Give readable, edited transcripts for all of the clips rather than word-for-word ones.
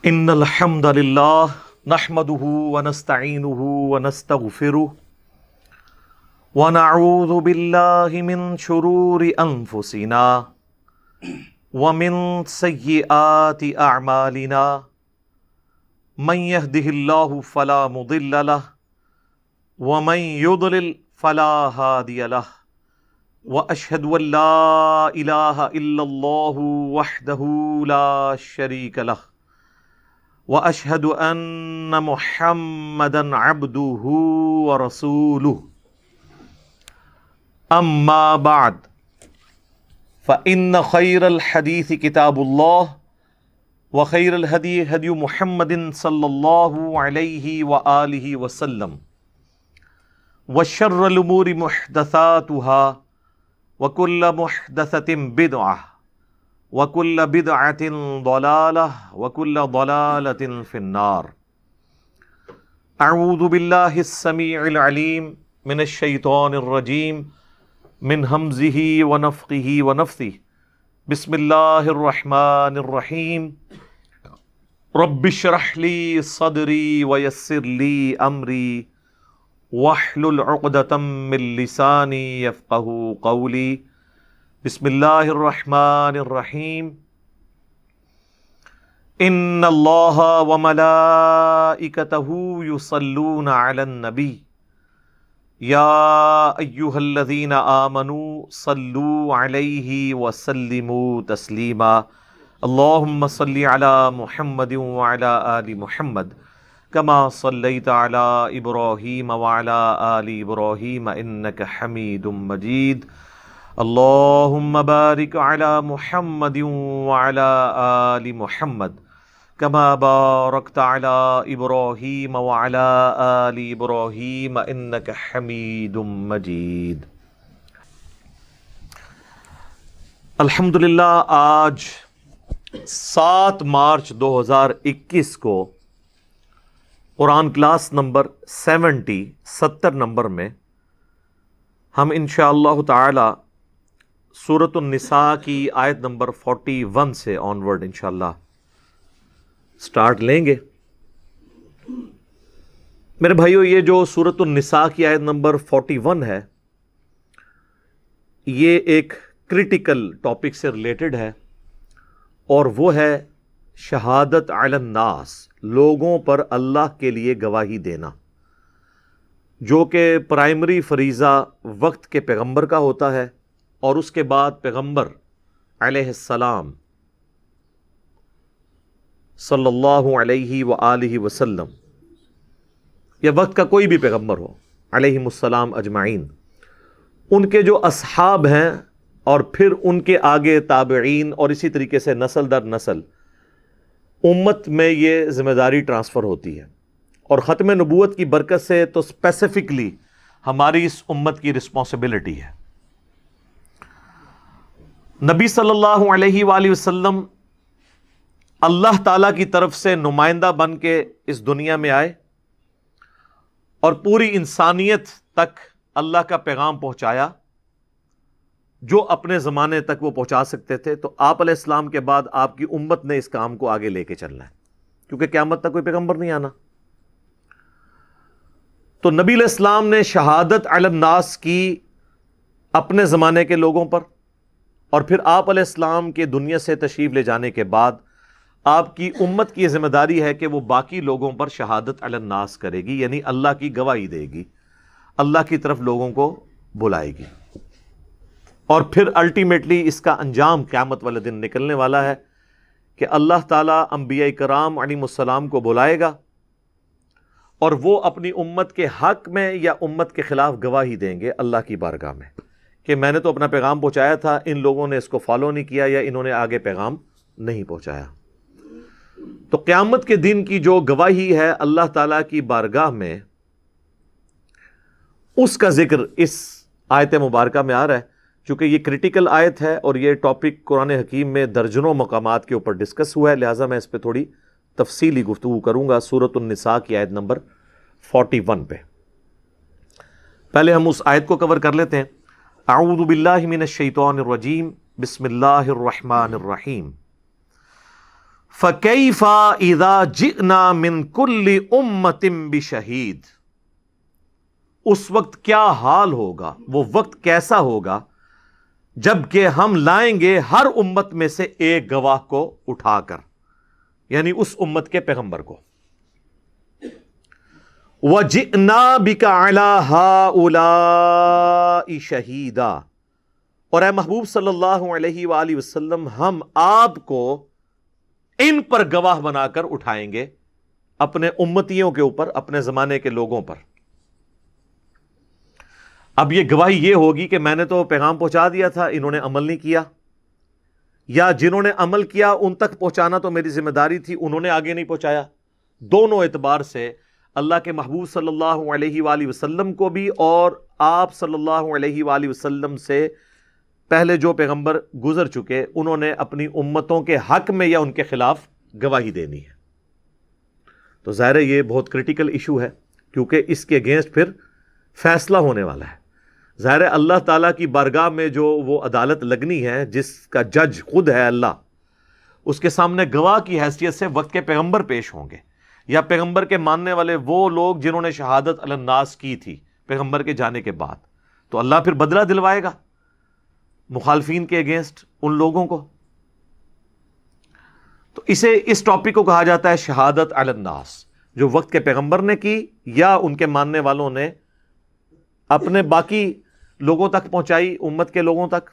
ان الحمد للہ نحمده ونستعینه ونستغفره ونعوذ باللہ من شرور انفسنا ومن سیئات اعمالنا من يهده اللہ فلا مضل له ومن يضلل فلا هادی له واشهد ان لا الہ الا اللہ وحدہ لا شریک له واشهد ان محمدا عبده ورسوله اما بعد فان خیر الحدیث کتاب اللہ وخیر الہدی ہدی محمد صلی اللہ علیہ وآلہ وسلم وشر الامور محدثاتها وكل محدثة بدعة وَكُلَّ بِدْعَةٍ ضَلَالَةٍ وَكُلَّ ضَلَالَةٍ فِي النَّارِ اعوذ باللہ السمیع العلیم من الشیطان الرجیم من ہمزہ ونفخہ ونفثہ بسم اللہ الرحمن الرحیم رب اشرح لی صدری ویسر لی امری واحلل عقدۃ من لسانی یفقہوا قولی بسم اللہ الرحمن الرحیم ان اللہ وملائکتہ یصلون علی النبی یا ایہا الذین آمنوا صلوا علیہ وسلموا تسلیما اللہم صل علی محمد وعلی آل محمد کما صلیت علی ابراہیم وعلی آل ابراہیم انک حمید مجید اللہم بارک علی محمد وعلی آل محمد کما بارکت علی ابراہیم وعلی آل ابراہیم انک حمید مجید۔ الحمدللہ آج 7 مارچ 2021 کو قرآن کلاس نمبر 70 نمبر میں ہم انشاءاللہ تعالی سورۃ النساء کی آیت نمبر 41 سے آنورڈ انشاءاللہ سٹارٹ لیں گے۔ میرے بھائیو، یہ جو سورۃ النساء کی آیت نمبر 41 ہے، یہ ایک کریٹیکل ٹاپک سے ریلیٹڈ ہے، اور وہ ہے شہادت علی الناس، لوگوں پر اللہ کے لیے گواہی دینا، جو کہ پرائمری فریضہ وقت کے پیغمبر کا ہوتا ہے، اور اس کے بعد پیغمبر علیہ السلام صلی اللہ علیہ وآلہ وسلم یا وقت کا کوئی بھی پیغمبر ہو علیہم السلام اجمعین، ان کے جو اصحاب ہیں، اور پھر ان کے آگے تابعین، اور اسی طریقے سے نسل در نسل امت میں یہ ذمہ داری ٹرانسفر ہوتی ہے۔ اور ختم نبوت کی برکت سے تو اسپیسیفکلی ہماری اس امت کی رسپانسبلٹی ہے۔ نبی صلی اللہ علیہ وآلہ وسلم اللہ تعالیٰ کی طرف سے نمائندہ بن کے اس دنیا میں آئے اور پوری انسانیت تک اللہ کا پیغام پہنچایا، جو اپنے زمانے تک وہ پہنچا سکتے تھے۔ تو آپ علیہ السلام کے بعد آپ کی امت نے اس کام کو آگے لے کے چلنا ہے، کیونکہ قیامت تک کوئی پیغمبر نہیں آنا۔ تو نبی علیہ السلام نے شہادت علی الناس کی اپنے زمانے کے لوگوں پر، اور پھر آپ علیہ السلام کے دنیا سے تشریف لے جانے کے بعد آپ کی امت کی ذمہ داری ہے کہ وہ باقی لوگوں پر شہادت علی الناس کرے گی، یعنی اللہ کی گواہی دے گی، اللہ کی طرف لوگوں کو بلائے گی، اور پھر الٹیمیٹلی اس کا انجام قیامت والے دن نکلنے والا ہے کہ اللہ تعالیٰ انبیاء کرام علیہم السلام کو بلائے گا، اور وہ اپنی امت کے حق میں یا امت کے خلاف گواہی دیں گے اللہ کی بارگاہ میں کہ میں نے تو اپنا پیغام پہنچایا تھا، ان لوگوں نے اس کو فالو نہیں کیا، یا انہوں نے آگے پیغام نہیں پہنچایا۔ تو قیامت کے دن کی جو گواہی ہے اللہ تعالیٰ کی بارگاہ میں، اس کا ذکر اس آیت مبارکہ میں آ رہا ہے۔ چونکہ یہ کریٹیکل آیت ہے اور یہ ٹاپک قرآن حکیم میں درجنوں مقامات کے اوپر ڈسکس ہوا ہے، لہٰذا میں اس پہ تھوڑی تفصیلی گفتگو کروں گا۔ سورۃ النساء کی آیت نمبر 41 پہ پہلے ہم اس آیت کو کور کر لیتے ہیں۔ اعوذ باللہ من الشیطان الرجیم، بسم اللہ الرحمن الرحیم۔ فَكَيْفَ إِذَا جِئْنَا مِن كُلِّ أُمَّةٍ بِشَهِيدٍ، اس وقت کیا حال ہوگا، وہ وقت کیسا ہوگا جب کہ ہم لائیں گے ہر امت میں سے ایک گواہ کو اٹھا کر، یعنی اس امت کے پیغمبر کو. وَجِئْنَا بِكَ عَلَىٰ هَٰؤُلَاءِ شَهِيدًا، اور اے محبوب صلی اللہ علیہ وآلہ وسلم ہم آپ کو ان پر گواہ بنا کر اٹھائیں گے، اپنے امتیوں کے اوپر، اپنے زمانے کے لوگوں پر. اب یہ گواہی یہ ہوگی کہ میں نے تو پیغام پہنچا دیا تھا، انہوں نے عمل نہیں کیا، یا جنہوں نے عمل کیا ان تک پہنچانا تو میری ذمہ داری تھی، انہوں نے آگے نہیں پہنچایا. دونوں اعتبار سے اللہ کے محبوب صلی اللہ علیہ وآلہ وسلم کو بھی اور آپ صلی اللہ علیہ وآلہ وسلم سے پہلے جو پیغمبر گزر چکے انہوں نے اپنی امتوں کے حق میں یا ان کے خلاف گواہی دینی ہے. تو ظاہر ہے یہ بہت کریٹیکل ایشو ہے، کیونکہ اس کے اگینسٹ پھر فیصلہ ہونے والا ہے. ظاہر ہے اللہ تعالیٰ کی بارگاہ میں جو وہ عدالت لگنی ہے، جس کا جج خود ہے اللہ، اس کے سامنے گواہ کی حیثیت سے وقت کے پیغمبر پیش ہوں گے، یا پیغمبر کے ماننے والے وہ لوگ جنہوں نے شہادت علی الناس کی تھی پیغمبر کے جانے کے بعد. تو اللہ پھر بدلہ دلوائے گا مخالفین کے اگینسٹ ان لوگوں کو. تو اس ٹاپک کو کہا جاتا ہے شہادت علی الناس، جو وقت کے پیغمبر نے کی یا ان کے ماننے والوں نے اپنے باقی لوگوں تک پہنچائی، امت کے لوگوں تک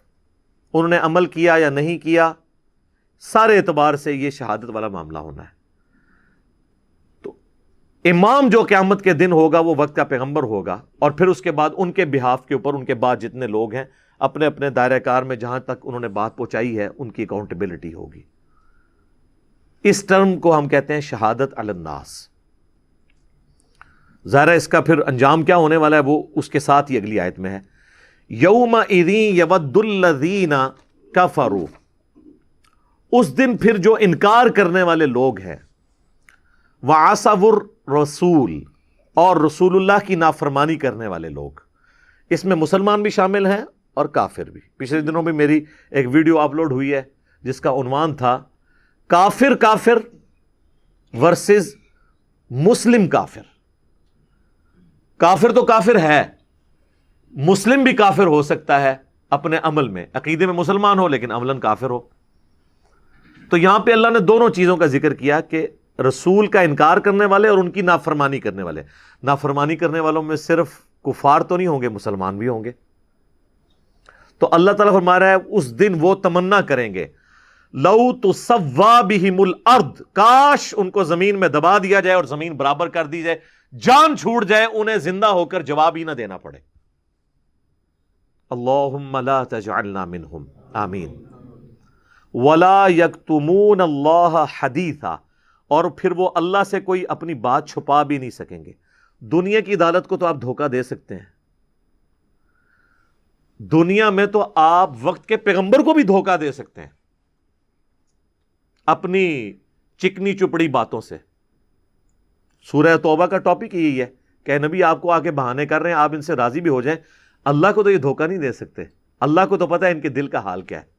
انہوں نے عمل کیا یا نہیں کیا، سارے اعتبار سے یہ شہادت والا معاملہ ہونا ہے. تو امام جو قیامت کے دن ہوگا وہ وقت کا پیغمبر ہوگا، اور پھر اس کے بعد ان کے بہاف کے اوپر ان کے بعد جتنے لوگ ہیں اپنے اپنے دائرہ کار میں جہاں تک انہوں نے بات پہنچائی ہے ان کی اکاؤنٹیبلٹی ہوگی. اس ٹرم کو ہم کہتے ہیں شہادت علی الناس. ظاہر اس کا پھر انجام کیا ہونے والا ہے وہ اس کے ساتھ ہی اگلی آیت میں ہے. یومئذ یود الذین کفروا، اس دن پھر جو انکار کرنے والے لوگ ہیں، وعصوا الرسول، اور رسول اللہ کی نافرمانی کرنے والے لوگ، اس میں مسلمان بھی شامل ہیں اور کافر بھی. پچھلے دنوں بھی میری ایک ویڈیو اپلوڈ ہوئی ہے جس کا عنوان تھا کافر ورسز مسلم کافر. کافر تو کافر ہے، مسلم بھی کافر ہو سکتا ہے اپنے عمل میں، عقیدے میں مسلمان ہو لیکن عملاً کافر ہو. تو یہاں پہ اللہ نے دونوں چیزوں کا ذکر کیا کہ رسول کا انکار کرنے والے اور ان کی نافرمانی کرنے والے. نافرمانی کرنے والوں میں صرف کفار تو نہیں ہوں گے، مسلمان بھی ہوں گے. تو اللہ تعالیٰ فرما رہا ہے اس دن وہ تمنا کریں گے لو تسوا بہم الارض، کاش ان کو زمین میں دبا دیا جائے اور زمین برابر کر دی جائے، جان چھوٹ جائے، انہیں زندہ ہو کر جواب ہی نہ دینا پڑے. اللہم لا تجعلنا منہم، آمین. ولا یکتمون اللہ حدیثا، اور پھر وہ اللہ سے کوئی اپنی بات چھپا بھی نہیں سکیں گے. دنیا کی عدالت کو تو آپ دھوکہ دے سکتے ہیں، دنیا میں تو آپ وقت کے پیغمبر کو بھی دھوکہ دے سکتے ہیں اپنی چکنی چپڑی باتوں سے. سورہ توبہ کا ٹاپک یہی ہے کہ نبی آپ کو آگے بہانے کر رہے ہیں، آپ ان سے راضی بھی ہو جائیں. اللہ کو تو یہ دھوکہ نہیں دے سکتے، اللہ کو تو پتہ ہے ان کے دل کا حال کیا ہے.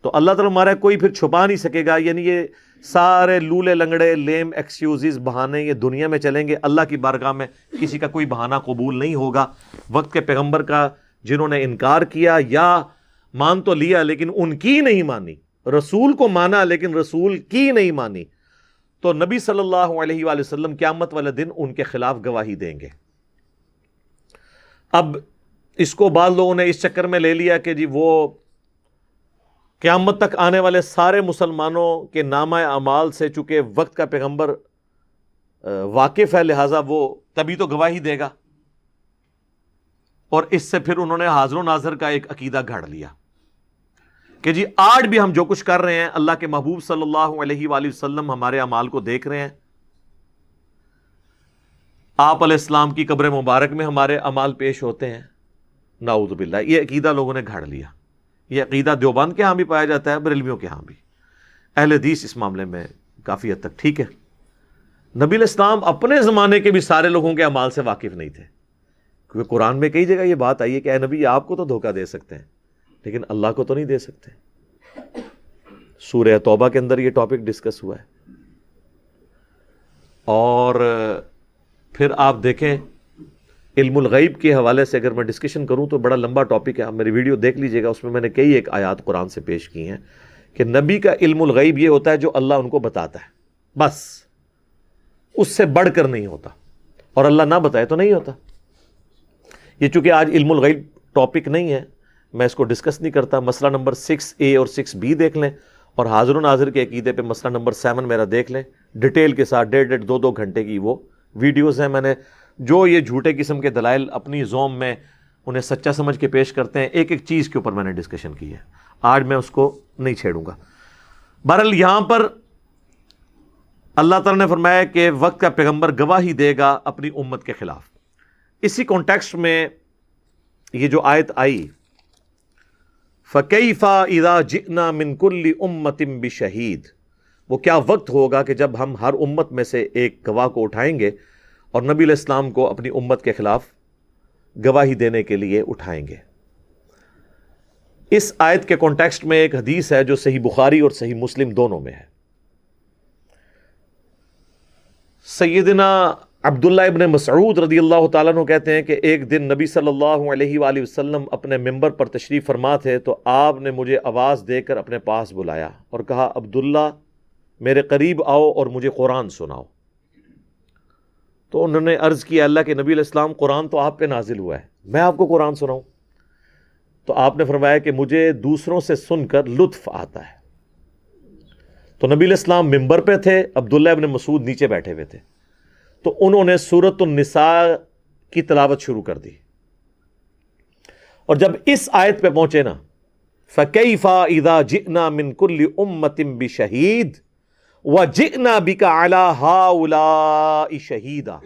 تو اللہ تعالیٰ ہمارا کوئی پھر چھپا نہیں سکے گا. یعنی یہ سارے لولے لنگڑے لیم ایکسکیوزز بہانے یہ دنیا میں چلیں گے، اللہ کی بارگاہ میں کسی کا کوئی بہانہ قبول نہیں ہوگا. وقت کے پیغمبر کا جنہوں نے انکار کیا یا مان تو لیا لیکن ان کی نہیں مانی، رسول کو مانا لیکن رسول کی نہیں مانی، تو نبی صلی اللہ علیہ وآلہ وسلم قیامت والے دن ان کے خلاف گواہی دیں گے. اب اس کو بعض لوگوں نے اس چکر میں لے لیا کہ جی وہ قیامت تک آنے والے سارے مسلمانوں کے نامہ اعمال سے چونکہ وقت کا پیغمبر واقف ہے لہٰذا وہ تبھی تو گواہی دے گا، اور اس سے پھر انہوں نے حاضر و ناظر کا ایک عقیدہ گھڑ لیا کہ جی آج بھی ہم جو کچھ کر رہے ہیں اللہ کے محبوب صلی اللہ علیہ وآلہ وسلم ہمارے اعمال کو دیکھ رہے ہیں، آپ علیہ السلام کی قبر مبارک میں ہمارے اعمال پیش ہوتے ہیں. نعوذ باللہ، یہ عقیدہ لوگوں نے گھڑ لیا. یہ عقیدہ دیوبند کے ہاں بھی پایا جاتا ہے، بریلویوں کے ہاں بھی. اہل حدیث اس معاملے میں کافی حد تک ٹھیک ہے. نبی علیہ السلام اپنے زمانے کے بھی سارے لوگوں کے اعمال سے واقف نہیں تھے، کیونکہ قرآن میں کئی جگہ یہ بات آئی ہے کہ اے نبی آپ کو تو دھوکہ دے سکتے ہیں لیکن اللہ کو تو نہیں دے سکتے. سورہ توبہ کے اندر یہ ٹاپک ڈسکس ہوا ہے. اور پھر آپ دیکھیں علم الغیب کے حوالے سے اگر میں ڈسکشن کروں تو بڑا لمبا ٹاپک ہے, آپ میری ویڈیو دیکھ لیجئے گا, اس میں میں نے کئی ایک آیات قرآن سے پیش کی ہیں کہ نبی کا علم الغیب یہ ہوتا ہے جو اللہ ان کو بتاتا ہے, بس اس سے بڑھ کر نہیں ہوتا, اور اللہ نہ بتائے تو نہیں ہوتا. یہ چونکہ آج علم الغیب ٹاپک نہیں ہے, میں اس کو ڈسکس نہیں کرتا. مسئلہ نمبر 6A اور 6B دیکھ لیں, اور حاضر و ناظر کے عقیدے پہ مسئلہ نمبر 7 میرا دیکھ لیں, ڈیٹیل کے ساتھ 1.5 2 گھنٹے کی وہ ویڈیوز ہیں. میں نے جو یہ جھوٹے قسم کے دلائل اپنی زوم میں انہیں سچا سمجھ کے پیش کرتے ہیں, ایک ایک چیز کے اوپر میں نے ڈسکشن کی ہے. آج میں اس کو نہیں چھیڑوں گا. بہرحال یہاں پر اللہ تعالیٰ نے فرمایا کہ وقت کا پیغمبر گواہی دے گا اپنی امت کے خلاف. اسی کانٹیکسٹ میں یہ جو آیت آئی فَكَيْفَ إِذَا جِئْنَا مِن كُلِّ أُمَّةٍ بِشَهِيدٍ, وہ کیا وقت ہوگا کہ جب ہم ہر امت میں سے ایک گواہ کو اٹھائیں گے اور نبی علیہ السلام کو اپنی امت کے خلاف گواہی دینے کے لیے اٹھائیں گے. اس آیت کے کانٹیکسٹ میں ایک حدیث ہے جو صحیح بخاری اور صحیح مسلم دونوں میں ہے. سیدنا عبداللہ ابن مسعود رضی اللہ تعالیٰ عنہ کہتے ہیں کہ ایک دن نبی صلی اللہ علیہ وآلہ وسلم اپنے ممبر پر تشریف فرما تھے تو آپ نے مجھے آواز دے کر اپنے پاس بلایا اور کہا, عبداللہ میرے قریب آؤ اور مجھے قرآن سناؤ. تو انہوں نے عرض کیا, اللہ کے نبی علیہ السلام قرآن تو آپ پہ نازل ہوا ہے, میں آپ کو قرآن سناؤں؟ تو آپ نے فرمایا کہ مجھے دوسروں سے سن کر لطف آتا ہے. تو نبی علیہ السلام ممبر پہ تھے, عبداللہ ابن مسعود نیچے بیٹھے ہوئے تھے, تو انہوں نے سورۃ النساء کی تلاوت شروع کر دی. اور جب اس آیت پہ پہنچے نا, فَكَيْفَ إِذَا جِئْنَا مِن كُلِّ أُمَّةٍ بِشَهِيدٍ وَجِئْنَا بِكَ عَلَى هَؤُلَاءِ شَهِيدًا,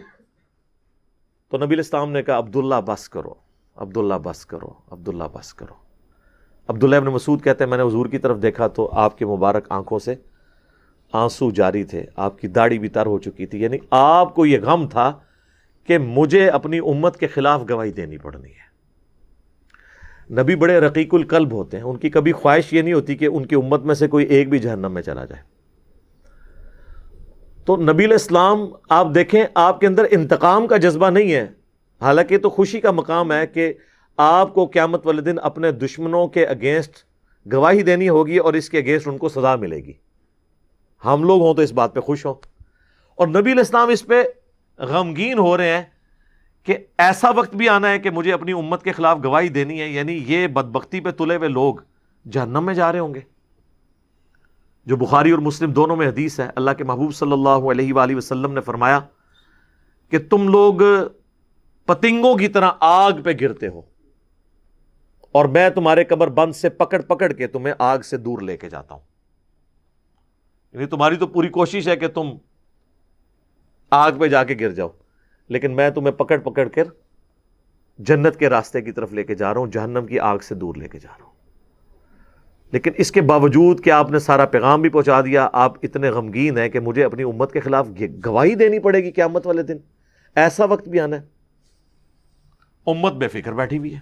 تو نبی علیہ السلام نے کہا, عبداللہ بس کرو, عبداللہ بس کرو, عبداللہ بس کرو. عبداللہ ابن مسعود کہتے ہیں میں نے حضور کی طرف دیکھا تو آپ کے مبارک آنکھوں سے آنسو جاری تھے, آپ کی داڑھی بھی تر ہو چکی تھی, یعنی آپ کو یہ غم تھا کہ مجھے اپنی امت کے خلاف گواہی دینی پڑنی ہے. نبی بڑے رقیق القلب ہوتے ہیں, ان کی کبھی خواہش یہ نہیں ہوتی کہ ان کی امت میں سے کوئی ایک بھی جہنم میں چلا جائے. تو نبی علیہ السلام آپ دیکھیں, آپ کے اندر انتقام کا جذبہ نہیں ہے, حالانکہ تو خوشی کا مقام ہے کہ آپ کو قیامت والے دن اپنے دشمنوں کے اگینسٹ گواہی دینی ہوگی اور اس کے اگینسٹ ان کو سزا ملے گی. ہم لوگ ہوں تو اس بات پہ خوش ہوں, اور نبی علیہ السلام اس پہ غمگین ہو رہے ہیں کہ ایسا وقت بھی آنا ہے کہ مجھے اپنی امت کے خلاف گواہی دینی ہے, یعنی یہ بدبختی پہ تلے ہوئے لوگ جہنم میں جا رہے ہوں گے. جو بخاری اور مسلم دونوں میں حدیث ہے, اللہ کے محبوب صلی اللہ علیہ وآلہ وسلم نے فرمایا کہ تم لوگ پتنگوں کی طرح آگ پہ گرتے ہو اور میں تمہارے کمر بند سے پکڑ پکڑ کے تمہیں آگ سے دور لے کے جاتا ہوں. یعنی تمہاری تو پوری کوشش ہے کہ تم آگ پہ جا کے گر جاؤ, لیکن میں تمہیں پکڑ پکڑ کر جنت کے راستے کی طرف لے کے جا رہا ہوں, جہنم کی آگ سے دور لے کے جا رہا ہوں. لیکن اس کے باوجود کہ آپ نے سارا پیغام بھی پہنچا دیا, آپ اتنے غمگین ہیں کہ مجھے اپنی امت کے خلاف گواہی دینی پڑے گی قیامت والے دن. ایسا وقت بھی آنا ہے. امت بے فکر بیٹھی ہوئی ہے,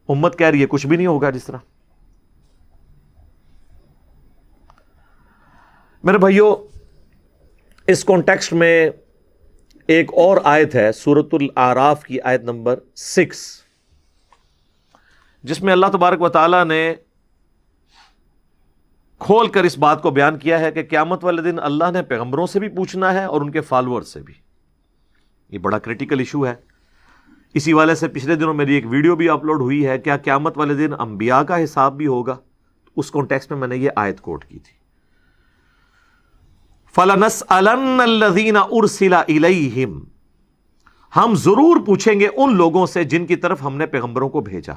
امت کہہ رہی ہے کچھ بھی نہیں ہوگا. جس طرح میرے بھائیوں, اس کانٹیکسٹ میں ایک اور آیت ہے سورۃ الاعراف کی آیت نمبر 6, جس میں اللہ تبارک و تعالی نے کھول کر اس بات کو بیان کیا ہے کہ قیامت والے دن اللہ نے پیغمبروں سے بھی پوچھنا ہے اور ان کے فالوور سے بھی. یہ بڑا کریٹیکل ایشو ہے. اسی والے سے پچھلے دنوں میری ایک ویڈیو بھی اپلوڈ ہوئی ہے, کیا قیامت والے دن انبیاء کا حساب بھی ہوگا. اس کانٹیکسٹ میں نے یہ آیت کوٹ کی تھی, فَلَنَسْأَلَنَّ الَّذِينَ أُرْسِلَ إِلَيْهِمْ, ہم ضرور پوچھیں گے ان لوگوں سے جن کی طرف ہم نے پیغمبروں کو بھیجا.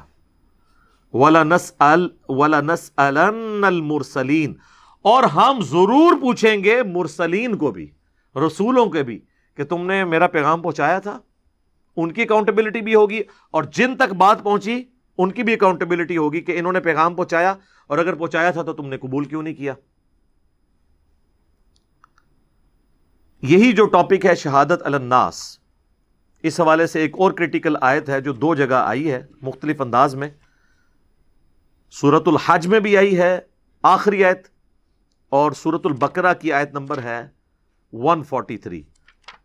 وَلَنَسْأَلَنَّ الْمُرْسَلِينَ, اور ہم ضرور پوچھیں گے مرسلین کو بھی, رسولوں کے بھی, کہ تم نے میرا پیغام پہنچایا تھا. ان کی اکاؤنٹیبلٹی بھی ہوگی, اور جن تک بات پہنچی ان کی بھی اکاؤنٹیبلٹی ہوگی کہ انہوں نے پیغام پہنچایا, اور اگر پہنچایا تھا تو تم نے قبول کیوں نہیں کیا. یہی جو ٹاپک ہے شہادت علی الناس, اس حوالے سے ایک اور کریٹیکل آیت ہے جو 2 جگہ آئی ہے مختلف انداز میں. سورۃ الحج میں بھی آئی ہے آخری آیت, اور سورۃ البقرہ کی آیت نمبر ہے 143.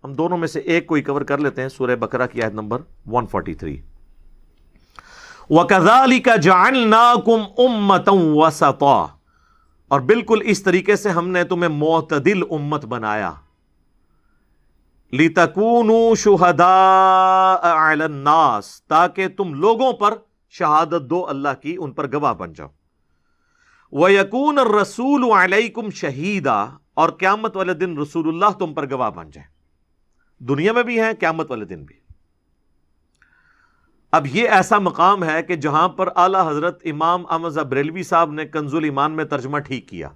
ہم دونوں میں سے ایک کوئی کور کر لیتے ہیں. سورہ بقرہ کی آیت نمبر 143. وَكَذَلِكَ جَعَلْنَاكُمْ أُمَّةً وَسَطًا, اور بالکل اس طریقے سے ہم نے تمہیں معتدل امت بنایا. لِتَكُونُوا شُهَدَاءَ عَلَى النَّاسِ, تاکہ تم لوگوں پر شہادت دو اللہ کی, ان پر گواہ بن جاؤ. وَيَكُونَ الرَّسُولُ عَلَيْكُمْ شَهِيدًا, اور قیامت والے دن رسول اللہ تم پر گواہ بن جائے. دنیا میں بھی ہیں, قیامت والے دن بھی. اب یہ ایسا مقام ہے کہ جہاں پر اعلیٰ حضرت امام احمد بریلوی صاحب نے کنز الایمان میں ترجمہ ٹھیک کیا.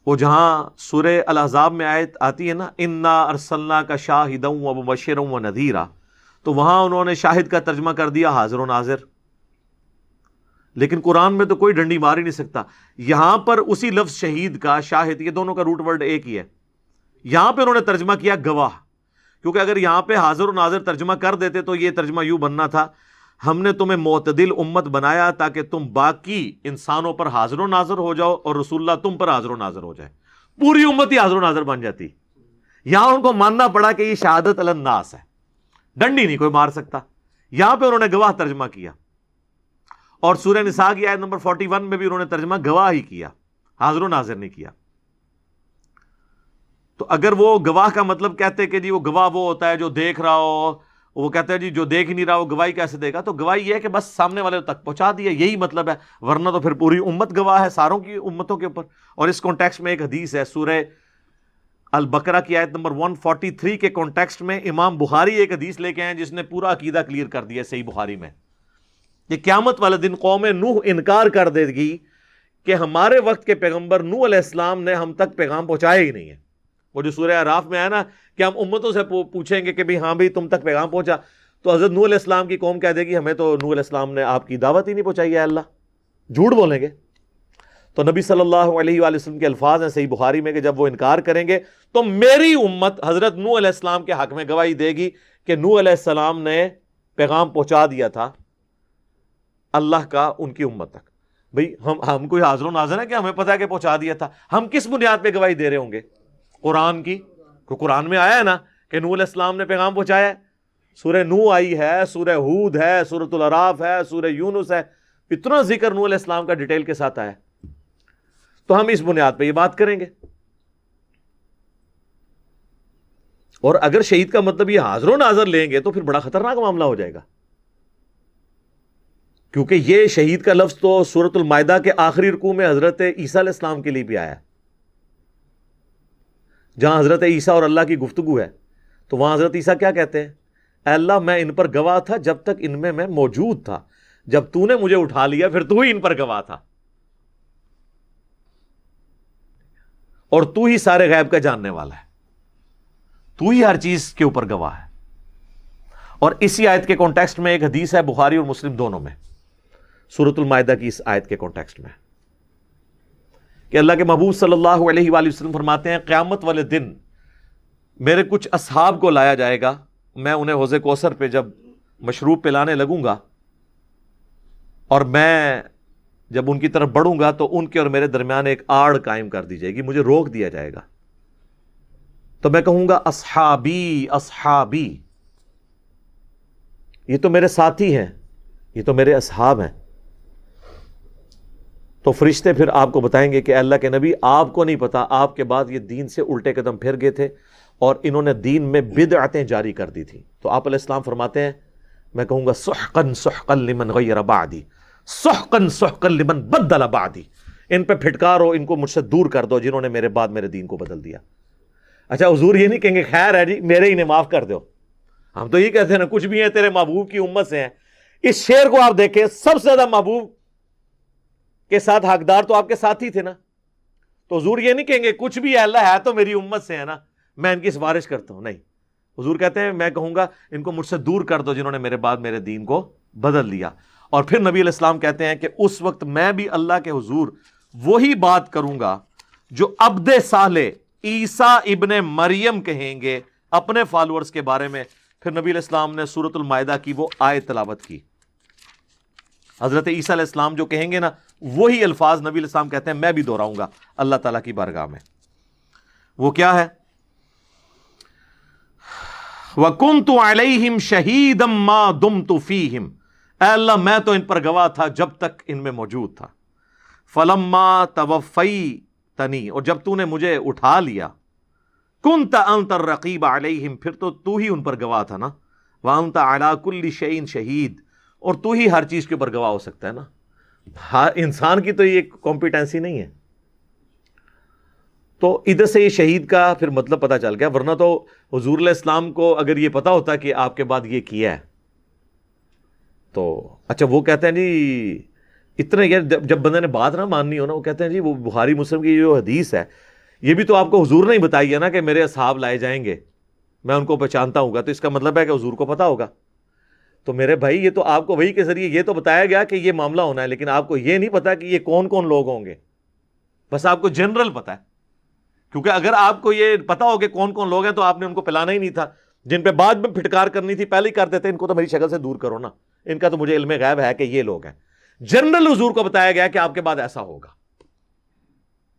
وہ جہاں سورہ الاحزاب میں آیت آتی ہے نا, انا ارسلناک شاہدا ومبشرا ونذیرا, تو وہاں انہوں نے شاہد کا ترجمہ کر دیا حاضر و ناظر. لیکن قرآن میں تو کوئی ڈنڈی مار ہی نہیں سکتا. یہاں پر اسی لفظ شہید کا, شاہد, یہ دونوں کا روٹ ورڈ ایک ہی ہے. یہاں پہ انہوں نے ترجمہ کیا گواہ, کیونکہ اگر یہاں پہ حاضر و ناظر ترجمہ کر دیتے تو یہ ترجمہ یوں بننا تھا, ہم نے تمہیں معتدل امت بنایا تاکہ تم باقی انسانوں پر حاضر و ناظر ہو جاؤ اور رسول اللہ تم پر حاضر و ناظر ہو جائے. پوری امت ہی حاضر و ناظر بن جاتی. یہاں ان کو ماننا پڑا کہ یہ شہادت علی الناس ہے, ڈنڈی نہیں کوئی مار سکتا. یہاں پہ انہوں نے گواہ ترجمہ کیا. اور سورہ نساء کی آیت نمبر 41 میں بھی انہوں نے ترجمہ گواہ ہی کیا, حاضر و ناظر نہیں کیا. تو اگر وہ گواہ کا مطلب کہتے کہ جی وہ گواہ وہ ہوتا ہے جو دیکھ رہا ہو, وہ کہتے ہیں جی جو دیکھ نہیں رہا وہ گواہی کیسے دے گا, تو گواہی یہ ہے کہ بس سامنے والے تک پہنچا دیا, یہی مطلب ہے. ورنہ تو پھر پوری امت گواہ ہے, ساروں کی امتوں کے اوپر. اور اس کانٹیکسٹ میں ایک حدیث ہے, سورہ البقرہ کی آیت نمبر 143 کے کانٹیکسٹ میں امام بخاری ایک حدیث لے کے آئے جس نے پورا عقیدہ کلیئر کر دیا صحیح بخاری میں, کہ قیامت والے دن قوم نوح انکار کر دے گی کہ ہمارے وقت کے پیغمبر نوح علیہ السلام نے ہم تک پیغام پہنچایا ہی نہیں ہے. وہ جو سورہ اعراف میں ہے نا کہ ہم امتوں سے پوچھیں گے کہ بھئی ہاں بھئی تم تک پیغام پہنچا, تو حضرت نوح علیہ السلام کی قوم کہہ دے گی ہمیں تو نوح علیہ السلام نے آپ کی دعوت ہی نہیں پہنچائی ہے اللہ, جھوٹ بولیں گے. تو نبی صلی اللہ علیہ وآلہ وسلم کے الفاظ ہیں صحیح بخاری میں کہ جب وہ انکار کریں گے تو میری امت حضرت نوح علیہ السلام کے حق میں گواہی دے گی کہ نوح علیہ السلام نے پیغام پہنچا دیا تھا اللہ کا ان کی امت تک. بھئی ہم کوئی حاضر و ناظر ہے کہ ہمیں پتہ ہے کہ پہنچا دیا تھا؟ ہم کس بنیاد پہ گواہی دے رہے ہوں گے؟ قرآن کی, کہ قرآن میں آیا ہے نا کہ نوح علیہ السلام نے پیغام پہنچایا ہے. سورہ نوح آئی ہے, سورہ ہود ہے, سورۃ الاعراف ہے, سورہ یونس ہے, اتنا ذکر نوح علیہ السلام کا ڈیٹیل کے ساتھ آیا. تو ہم اس بنیاد پہ یہ بات کریں گے. اور اگر شہید کا مطلب یہ حاضر و ناظر لیں گے تو پھر بڑا خطرناک معاملہ ہو جائے گا, کیونکہ یہ شہید کا لفظ تو سورۃ المائدہ کے آخری رکوع میں حضرت عیسیٰ علیہ السلام کے لیے بھی آیا ہے, جہاں حضرت عیسیٰ اور اللہ کی گفتگو ہے. تو وہاں حضرت عیسیٰ کیا کہتے ہیں؟ اے اللہ میں ان پر گواہ تھا جب تک ان میں موجود تھا, جب تو نے مجھے اٹھا لیا پھر تو ہی ان پر گواہ تھا, اور تو ہی سارے غیب کا جاننے والا ہے, تو ہی ہر چیز کے اوپر گواہ ہے. اور اسی آیت کے کانٹیکسٹ میں ایک حدیث ہے بخاری اور مسلم دونوں میں, سورۃ المائدہ کی اس آیت کے کانٹیکسٹ میں, کہ اللہ کے محبوب صلی اللہ علیہ وآلہ وسلم فرماتے ہیں قیامت والے دن میرے کچھ اصحاب کو لایا جائے گا, میں انہیں حوض کوثر پہ جب مشروب پلانے لگوں گا اور میں جب ان کی طرف بڑھوں گا تو ان کے اور میرے درمیان ایک آڑ قائم کر دی جائے گی, مجھے روک دیا جائے گا. تو میں کہوں گا اصحابی اصحابی, یہ تو میرے ساتھی ہیں, یہ تو میرے اصحاب ہیں. تو فرشتے پھر آپ کو بتائیں گے کہ اللہ کے نبی آپ کو نہیں پتا, آپ کے بعد یہ دین سے الٹے قدم پھر گئے تھے اور انہوں نے دین میں بدعتیں جاری کر دی تھی. تو آپ علیہ السلام فرماتے ہیں میں کہوں گا سحقا سحقا لمن غیر بعدی, سحقا سحقا لمن بدل بعدی, ان پہ پھٹکارو, ان کو مجھ سے دور کر دو جنہوں نے میرے بعد میرے دین کو بدل دیا. اچھا حضور یہ نہیں کہیں گے خیر ہے جی میرے ہی نے معاف کر دو, ہم تو یہ کہتے ہیں نا کچھ بھی ہیں تیرے محبوب کی امت سے ہیں. اس شعر کو آپ دیکھیں, سب سے زیادہ محبوب کے ساتھ حقدار تو آپ کے ساتھ ہی تھے نا. تو حضور یہ نہیں کہیں گے کچھ بھی ہے اللہ ہے تو میری امت سے ہے نا, میں ان کی سفارش کرتا ہوں. نہیں, حضور کہتے ہیں میں کہوں گا ان کو مجھ سے دور کر دو جنہوں نے میرے بعد میرے دین کو بدل دیا. اور پھر نبی علیہ السلام کہتے ہیں کہ اس وقت میں بھی اللہ کے حضور وہی بات کروں گا جو عبد صالح عیسیٰ ابن مریم کہیں گے اپنے فالوورز کے بارے میں. پھر نبی علیہ السلام نے سورۃ المائدہ کی وہ آیت تلاوت کی حضرت عیسیٰ علیہ السلام جو کہیں گے نا وہی الفاظ نبی علیہ السلام کہتے ہیں میں بھی دہراؤں گا اللہ تعالیٰ کی بارگاہ میں. وہ کیا ہے؟ وَكُنْتُ عَلَيْهِمْ شَهِيدًا مَا دُمْتُ فِيهِمْ، اے اللہ میں تو ان پر گواہ تھا جب تک ان میں موجود تھا. فَلَمَّا تَوَفَّيْتَنِي، اور جب تو نے مجھے اٹھا لیا، كُنْتَ أَنْتَ الرَّقِيبَ عَلَيْهِمْ، پھر تو ہی ان پر گواہ تھا نا. وَأَنْتَ عَلَى كُلِّ شَيْءٍ شَهِيدٌ، اور تو ہی ہر چیز کے اوپر گواہ ہو سکتا ہے نا. انسان کی تو یہ کمپیٹنسی نہیں ہے. تو ادھر سے یہ شہید کا پھر مطلب پتہ چل گیا، ورنہ تو حضور علیہ السلام کو اگر یہ پتا ہوتا کہ آپ کے بعد یہ کیا ہے تو اچھا وہ کہتے ہیں جی اتنے، یار جب بندے نے بات نہ ماننی ہو نا، وہ کہتے ہیں جی وہ بخاری مسلم کی جو حدیث ہے یہ بھی تو آپ کو حضور نے ہی بتائی ہے نا کہ میرے اصحاب لائے جائیں گے، میں ان کو پہچانتا ہوں گا، تو اس کا مطلب ہے کہ حضور کو پتا ہوگا. تو میرے بھائی یہ تو آپ کو وحی کے ذریعے یہ تو بتایا گیا کہ یہ معاملہ ہونا ہے، لیکن آپ کو یہ نہیں پتا کہ یہ کون کون لوگ ہوں گے. بس آپ کو جنرل پتا ہے، کیونکہ اگر آپ کو یہ پتا ہو کہ کون کون لوگ ہیں تو آپ نے ان کو پلانا ہی نہیں تھا. جن پہ بعد میں پھٹکار کرنی تھی پہلے ہی کر دیتے، ان کو تو میری شکل سے دور کرو نا، ان کا تو مجھے علم غیب ہے کہ یہ لوگ ہیں. جنرل حضور کو بتایا گیا کہ آپ کے بعد ایسا ہوگا،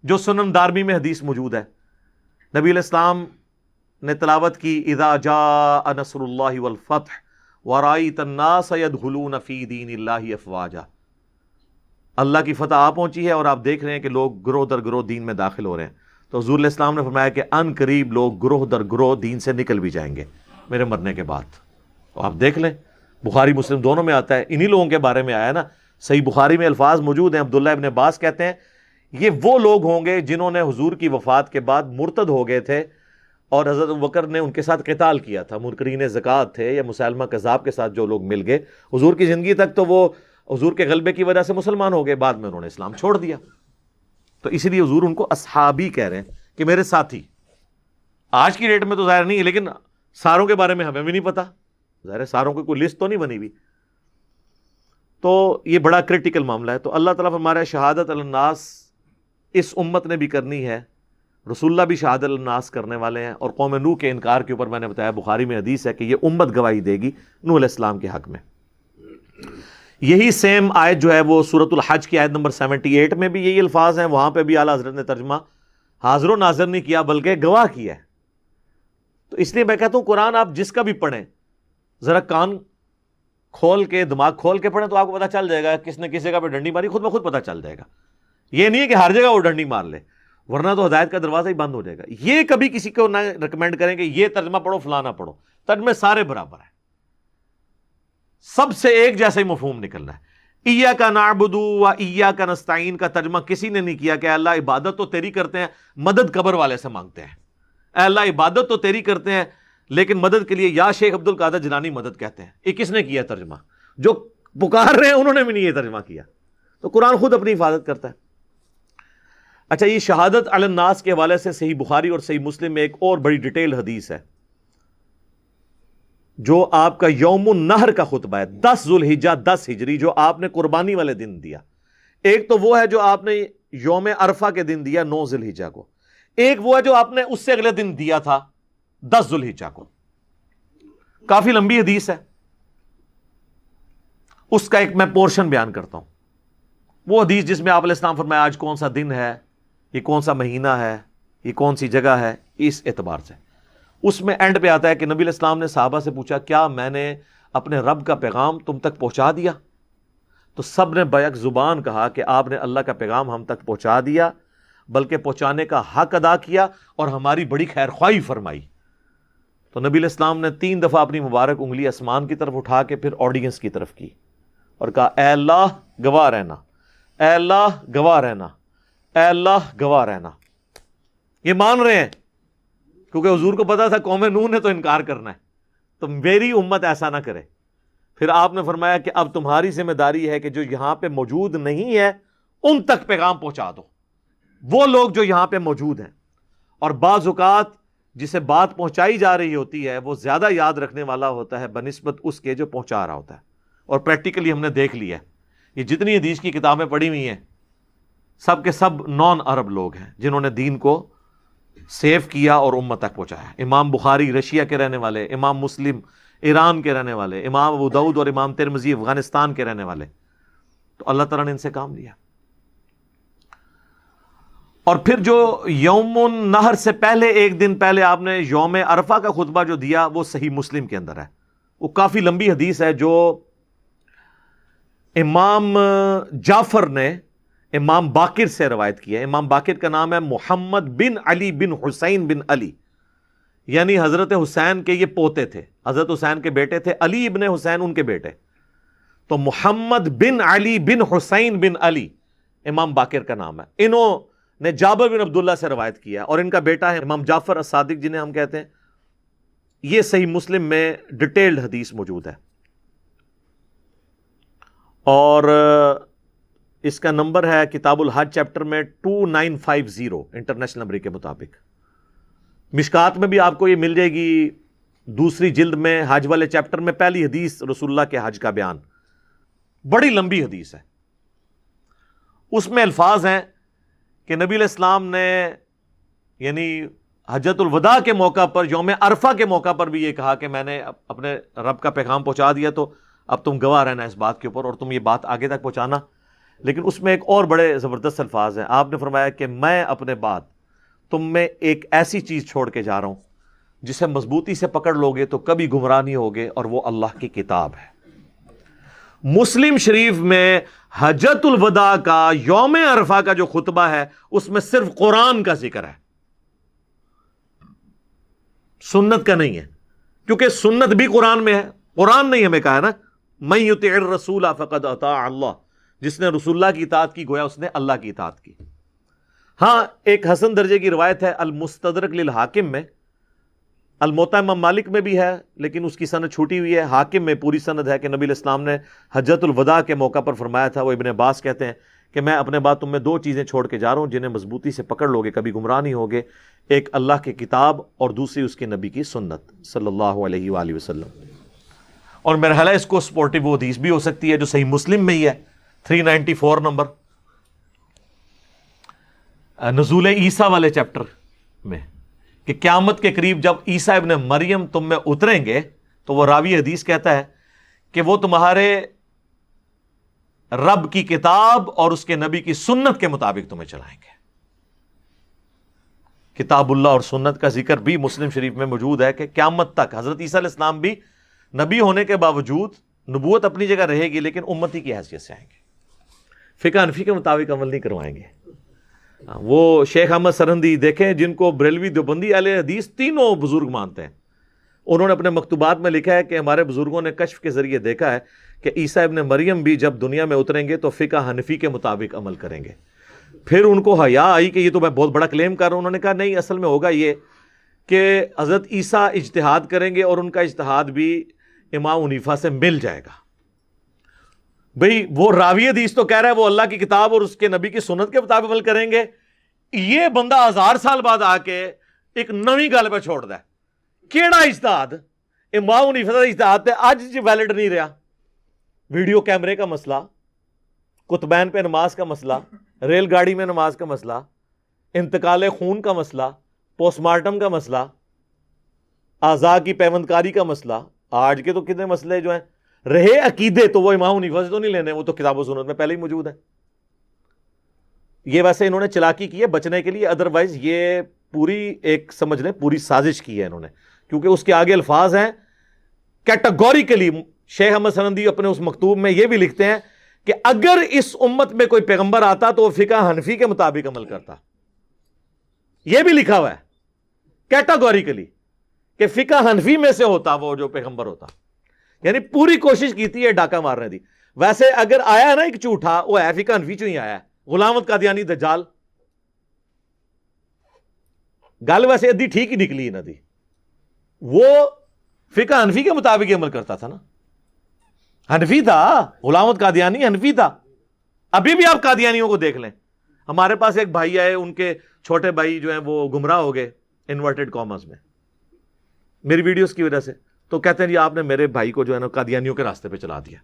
جو سنن دارمی میں حدیث موجود ہے. نبی علیہ السلام نے تلاوت کی اذا جاء نصر اللہ والفتح ورأیت الناس يدخلون فی دین اللہ افواجا، اللہ کی فتح آ پہنچی ہے اور آپ دیکھ رہے ہیں کہ لوگ گروہ در گروہ دین میں داخل ہو رہے ہیں. تو حضور علیہ السلام نے فرمایا کہ ان قریب لوگ گروہ در گروہ دین سے نکل بھی جائیں گے میرے مرنے کے بعد. تو آپ دیکھ لیں بخاری مسلم دونوں میں آتا ہے، انہی لوگوں کے بارے میں آیا نا. صحیح بخاری میں الفاظ موجود ہیں، عبداللہ ابن عباس کہتے ہیں یہ وہ لوگ ہوں گے جنہوں نے حضور کی وفات کے بعد مرتد ہو گئے تھے اور حضرت ابوبکر نے ان کے ساتھ قتال کیا تھا. منکرین زکوٰۃ تھے یا مسلمہ کذاب کے ساتھ جو لوگ مل گئے حضور کی زندگی تک، تو وہ حضور کے غلبے کی وجہ سے مسلمان ہو گئے، بعد میں انہوں نے اسلام چھوڑ دیا. تو اسی لیے حضور ان کو اصحابی کہہ رہے ہیں کہ میرے ساتھی. آج کی ڈیٹ میں تو ظاہر نہیں ہے، لیکن ساروں کے بارے میں ہمیں بھی نہیں پتا، ظاہر ہے ساروں کی کوئی لسٹ تو نہیں بنی ہوئی. تو یہ بڑا کرٹیکل معاملہ ہے. تو اللہ تعالیٰ فرما رہا ہے شہادت علی الناس اس امت نے بھی کرنی ہے، رسول اللہ بھی شہادت علی الناس کرنے والے ہیں. اور قوم نوح کے انکار کے اوپر میں نے بتایا بخاری میں حدیث ہے کہ یہ امت گواہی دے گی نوح علیہ السلام کے حق میں. یہی سیم آیت جو ہے وہ سورۃ الحج کی آیت نمبر 78 میں بھی یہی الفاظ ہیں. وہاں پہ بھی اعلیٰ حضرت نے ترجمہ حاضر و ناظر نہیں کیا بلکہ گواہ کیا ہے. تو اس لیے میں کہتا ہوں قرآن آپ جس کا بھی پڑھیں ذرا کان کھول کے دماغ کھول کے پڑھیں تو آپ کو پتہ چل جائے گا کس نے کس جگہ پہ ڈنڈی ماری، خود بخود پتہ چل جائے گا. یہ نہیں ہے کہ ہر جگہ وہ ڈنڈی مار لے، ورنہ تو ہدایت کا دروازہ ہی بند ہو جائے گا. یہ کبھی کسی کو نہ ریکمینڈ کریں کہ یہ ترجمہ پڑھو فلانا پڑھو، ترجمے سارے برابر ہیں، سب سے ایک جیسا ہی مفہوم نکلنا ہے. ایاک نعبد و ایاک نستعین کا ترجمہ کسی نے نہیں کیا کہ اللہ عبادت تو تیری کرتے ہیں، مدد قبر والے سے مانگتے ہیں. اے اللہ عبادت تو تیری کرتے ہیں لیکن مدد کے لیے یا شیخ عبد القادر جیلانی مدد کہتے ہیں. یہ کس نے کیا ترجمہ؟ جو پکار رہے ہیں انہوں نے بھی نہیں یہ ترجمہ کیا. تو قرآن خود اپنی حفاظت کرتا ہے. اچھا یہ شہادت علی الناس کے حوالے سے صحیح بخاری اور صحیح مسلم میں ایک اور بڑی ڈیٹیل حدیث ہے جو آپ کا یوم النحر کا خطبہ ہے، 10 ذوالحجہ 10 ہجری، جو آپ نے قربانی والے دن دیا. ایک تو وہ ہے جو آپ نے یوم عرفہ کے دن دیا 9 ذوالحجہ کو، ایک وہ ہے جو آپ نے اس سے اگلے دن دیا تھا 10 ذوالحجہ کو. کافی لمبی حدیث ہے، اس کا ایک میں پورشن بیان کرتا ہوں. وہ حدیث جس میں آپ علیہ السلام فرمایا آج کون سا دن ہے، یہ کون سا مہینہ ہے، یہ کون سی جگہ ہے، اس اعتبار سے. اس میں اینڈ پہ آتا ہے کہ نبی علیہ السلام نے صحابہ سے پوچھا کیا میں نے اپنے رب کا پیغام تم تک پہنچا دیا؟ تو سب نے بیک زبان کہا کہ آپ نے اللہ کا پیغام ہم تک پہنچا دیا، بلکہ پہنچانے کا حق ادا کیا اور ہماری بڑی خیر خواہی فرمائی. تو نبی علیہ السلام نے 3 دفعہ اپنی مبارک انگلی آسمان کی طرف اٹھا کے پھر آڈینس کی طرف کی اور کہا اے اللہ گواہ رہنا، اے اللہ گواہ رہنا، اے اللہ گواہ رہنا. یہ مان رہے ہیں کیونکہ حضور کو پتا تھا قوم نوح نے تو انکار کرنا ہے، تو میری امت ایسا نہ کرے. پھر آپ نے فرمایا کہ اب تمہاری ذمہ داری ہے کہ جو یہاں پہ موجود نہیں ہے ان تک پیغام پہنچا دو، وہ لوگ جو یہاں پہ موجود ہیں. اور بعض اوقات جسے بات پہنچائی جا رہی ہوتی ہے وہ زیادہ یاد رکھنے والا ہوتا ہے بنسبت اس کے جو پہنچا رہا ہوتا ہے. اور پریکٹیکلی ہم نے دیکھ لیا ہے، یہ جتنی حدیث کی کتابیں پڑھی ہوئی ہیں سب کے سب نان عرب لوگ ہیں جنہوں نے دین کو سیو کیا اور امت تک پہنچایا. امام بخاری رشیا کے رہنے والے، امام مسلم ایران کے رہنے والے، امام ابو داؤد اور امام ترمذی افغانستان کے رہنے والے. تو اللہ تعالیٰ نے ان سے کام لیا. اور پھر جو یوم النحر سے پہلے ایک دن پہلے آپ نے یوم عرفہ کا خطبہ جو دیا وہ صحیح مسلم کے اندر ہے. وہ کافی لمبی حدیث ہے جو امام جعفر نے امام باقر سے روایت کی ہے. امام باقر کا نام ہے محمد بن علی بن حسین بن علی، یعنی حضرت حسین کے یہ پوتے تھے. حضرت حسین کے بیٹے تھے علی ابن حسین، ان کے بیٹے. تو محمد بن علی بن حسین بن علی امام باقر کا نام ہے. انہوں نے جابر بن عبداللہ سے روایت کیا اور ان کا بیٹا ہے امام جعفر الصادق جنہیں ہم کہتے ہیں. یہ صحیح مسلم میں ڈیٹیلڈ حدیث موجود ہے اور اس کا نمبر ہے کتاب الحج چیپٹر میں 2950 انٹرنیشنل نمبر کے مطابق. مشکات میں بھی آپ کو یہ مل جائے گی دوسری جلد میں حج والے چیپٹر میں پہلی حدیث رسول اللہ کے حج کا بیان. بڑی لمبی حدیث ہے. اس میں الفاظ ہیں کہ نبی علیہ السلام نے یعنی حجۃ الوداع کے موقع پر یوم عرفہ کے موقع پر بھی یہ کہا کہ میں نے اپنے رب کا پیغام پہنچا دیا تو اب تم گواہ رہنا اس بات کے اوپر اور تم یہ بات آگے تک پہنچانا. لیکن اس میں ایک اور بڑے زبردست الفاظ ہیں. آپ نے فرمایا کہ میں اپنے بعد تم میں ایک ایسی چیز چھوڑ کے جا رہا ہوں جسے مضبوطی سے پکڑ لوگے تو کبھی گمراہ نہیں ہوگے، اور وہ اللہ کی کتاب ہے. مسلم شریف میں حجۃ الوداع کا یوم عرفہ کا جو خطبہ ہے اس میں صرف قرآن کا ذکر ہے، سنت کا نہیں ہے. کیونکہ سنت بھی قرآن میں ہے. قرآن نے ہمیں کہا ہے نا من یطع الرسول فقد اطاع اللہ، جس نے رسول اللہ کی اطاعت کی گویا اس نے اللہ کی اطاعت کی. ہاں ایک حسن درجے کی روایت ہے المستدرک للحاکم میں، الموطا امام مالک میں بھی ہے لیکن اس کی سند چھوٹی ہوئی ہے. حاکم میں پوری سند ہے کہ نبی علیہ السلام نے حجۃ الوداع کے موقع پر فرمایا تھا. وہ ابن عباس کہتے ہیں کہ میں اپنے بعد تم میں دو چیزیں چھوڑ کے جا رہا ہوں جنہیں مضبوطی سے پکڑ لوگے کبھی گمراہ نہیں ہوگے، ایک اللہ کی کتاب اور دوسری اس کے نبی کی سنت صلی اللہ علیہ وآلہ وسلم. اور میرا خیال ہے اس کو سپورٹیو وہ حدیث بھی ہو سکتی ہے جو صحیح مسلم میں ہی ہے 394 نمبر نزول عیسیٰ والے چیپٹر میں، کہ قیامت کے قریب جب عیسیٰ ابن مریم تم میں اتریں گے تو وہ راوی حدیث کہتا ہے کہ وہ تمہارے رب کی کتاب اور اس کے نبی کی سنت کے مطابق تمہیں چلائیں گے. کتاب اللہ اور سنت کا ذکر بھی مسلم شریف میں موجود ہے کہ قیامت تک حضرت عیسیٰ علیہ السلام بھی نبی ہونے کے باوجود نبوت اپنی جگہ رہے گی لیکن امتی کی حیثیت سے آئیں گے. فقہ حنفی کے مطابق عمل نہیں کروائیں گے. وہ شیخ احمد سرہندی دیکھیں جن کو بریلوی دیوبندی اہل حدیث تینوں بزرگ مانتے ہیں. انہوں نے اپنے مکتوبات میں لکھا ہے کہ ہمارے بزرگوں نے کشف کے ذریعے دیکھا ہے کہ عیسیٰ ابن مریم بھی جب دنیا میں اتریں گے تو فقہ حنفی کے مطابق عمل کریں گے. پھر ان کو حیا آئی کہ یہ تو میں بہت بڑا کلیم کر رہا ہوں. انہوں نے کہا نہیں، اصل میں ہوگا یہ کہ حضرت عیسیٰ اجتہاد کریں گے اور ان کا اجتہاد بھی امام حنیفہ سے مل جائے گا. بھئی وہ راوی حدیث تو کہہ رہا ہے وہ اللہ کی کتاب اور اس کے نبی کی سنت کے مطابق عمل کریں گے. یہ بندہ 1000 سال بعد آ کے ایک نویں گل پہ چھوڑ ہے. کیڑا اجتہاد؟ امام حنیفہ کا اجتہاد تے اج ویلڈ نہیں رہا. ویڈیو کیمرے کا مسئلہ، کتبین پہ نماز کا مسئلہ، ریل گاڑی میں نماز کا مسئلہ، انتقال خون کا مسئلہ، پوسٹ مارٹم کا مسئلہ، اعضاء کی پیوندکاری کا مسئلہ. آج کے تو کتنے مسئلے جو ہیں رہے عقیدے تو وہ امام حنیفہ سے تو نہیں لینے، وہ تو کتاب و سنت میں پہلے ہی موجود ہے. یہ ویسے انہوں نے چلاکی کی ہے بچنے کے لیے، ادروائز یہ پوری ایک سمجھ لیں پوری سازش کی ہے انہوں نے، کیونکہ اس کے آگے الفاظ ہیں کیٹاگوریکلی. شیخ احمد سرہندی اپنے اس مکتوب میں یہ بھی لکھتے ہیں کہ اگر اس امت میں کوئی پیغمبر آتا تو وہ فقہ حنفی کے مطابق عمل کرتا. یہ بھی لکھا ہوا ہے کیٹاگوریکلی کہ فقہ حنفی میں سے ہوتا وہ جو پیغمبر ہوتا. یعنی پوری کوشش کی تھی یہ ڈاکہ مارنے دی. ویسے اگر آیا ہے نا ایک جھوٹا، وہ ہے فقہ حنفی چوں ہی آیا ہے، غلام احمد قادیانی دجال. گل ویسے ادھی ٹھیک ہی نکلی نہ دی، وہ فقہ حنفی کے مطابق عمل کرتا تھا نا، حنفی تھا. غلام احمد قادیانی حنفی تھا. ابھی بھی آپ قادیانیوں کو دیکھ لیں. ہمارے پاس ایک بھائی آئے، ان کے چھوٹے بھائی جو ہیں وہ گمراہ ہو گئے انورٹڈ کامرس میں میری ویڈیوز کی وجہ سے. تو کہتے ہیں جی آپ نے میرے بھائی کو جو ہے نا قادیانیوں کے راستے پہ چلا دیا.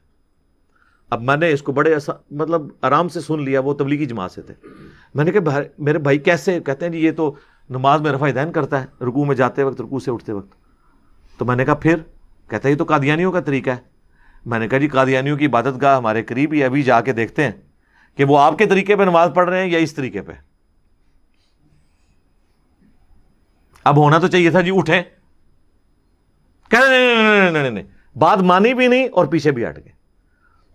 اب میں نے اس کو بڑے مطلب آرام سے سن لیا، وہ تبلیغی جماعت سے تھے. میں نے کہا میرے بھائی کیسے؟ کہتے ہیں جی یہ تو نماز میں رفع دین کرتا ہے، رکوع میں جاتے وقت، رکوع سے اٹھتے وقت. تو میں نے کہا پھر؟ کہتا ہے یہ تو قادیانیوں کا طریقہ ہے. میں نے کہا جی قادیانیوں کی عبادت گاہ ہمارے قریب ہی، ابھی جا کے دیکھتے ہیں کہ وہ آپ کے طریقے پہ نماز پڑھ رہے ہیں یا اس طریقے پہ. اب ہونا تو چاہیے تھا جی اٹھیں، کہہ نہیں، بات مانی بھی نہیں اور پیچھے بھی ہٹ گئے.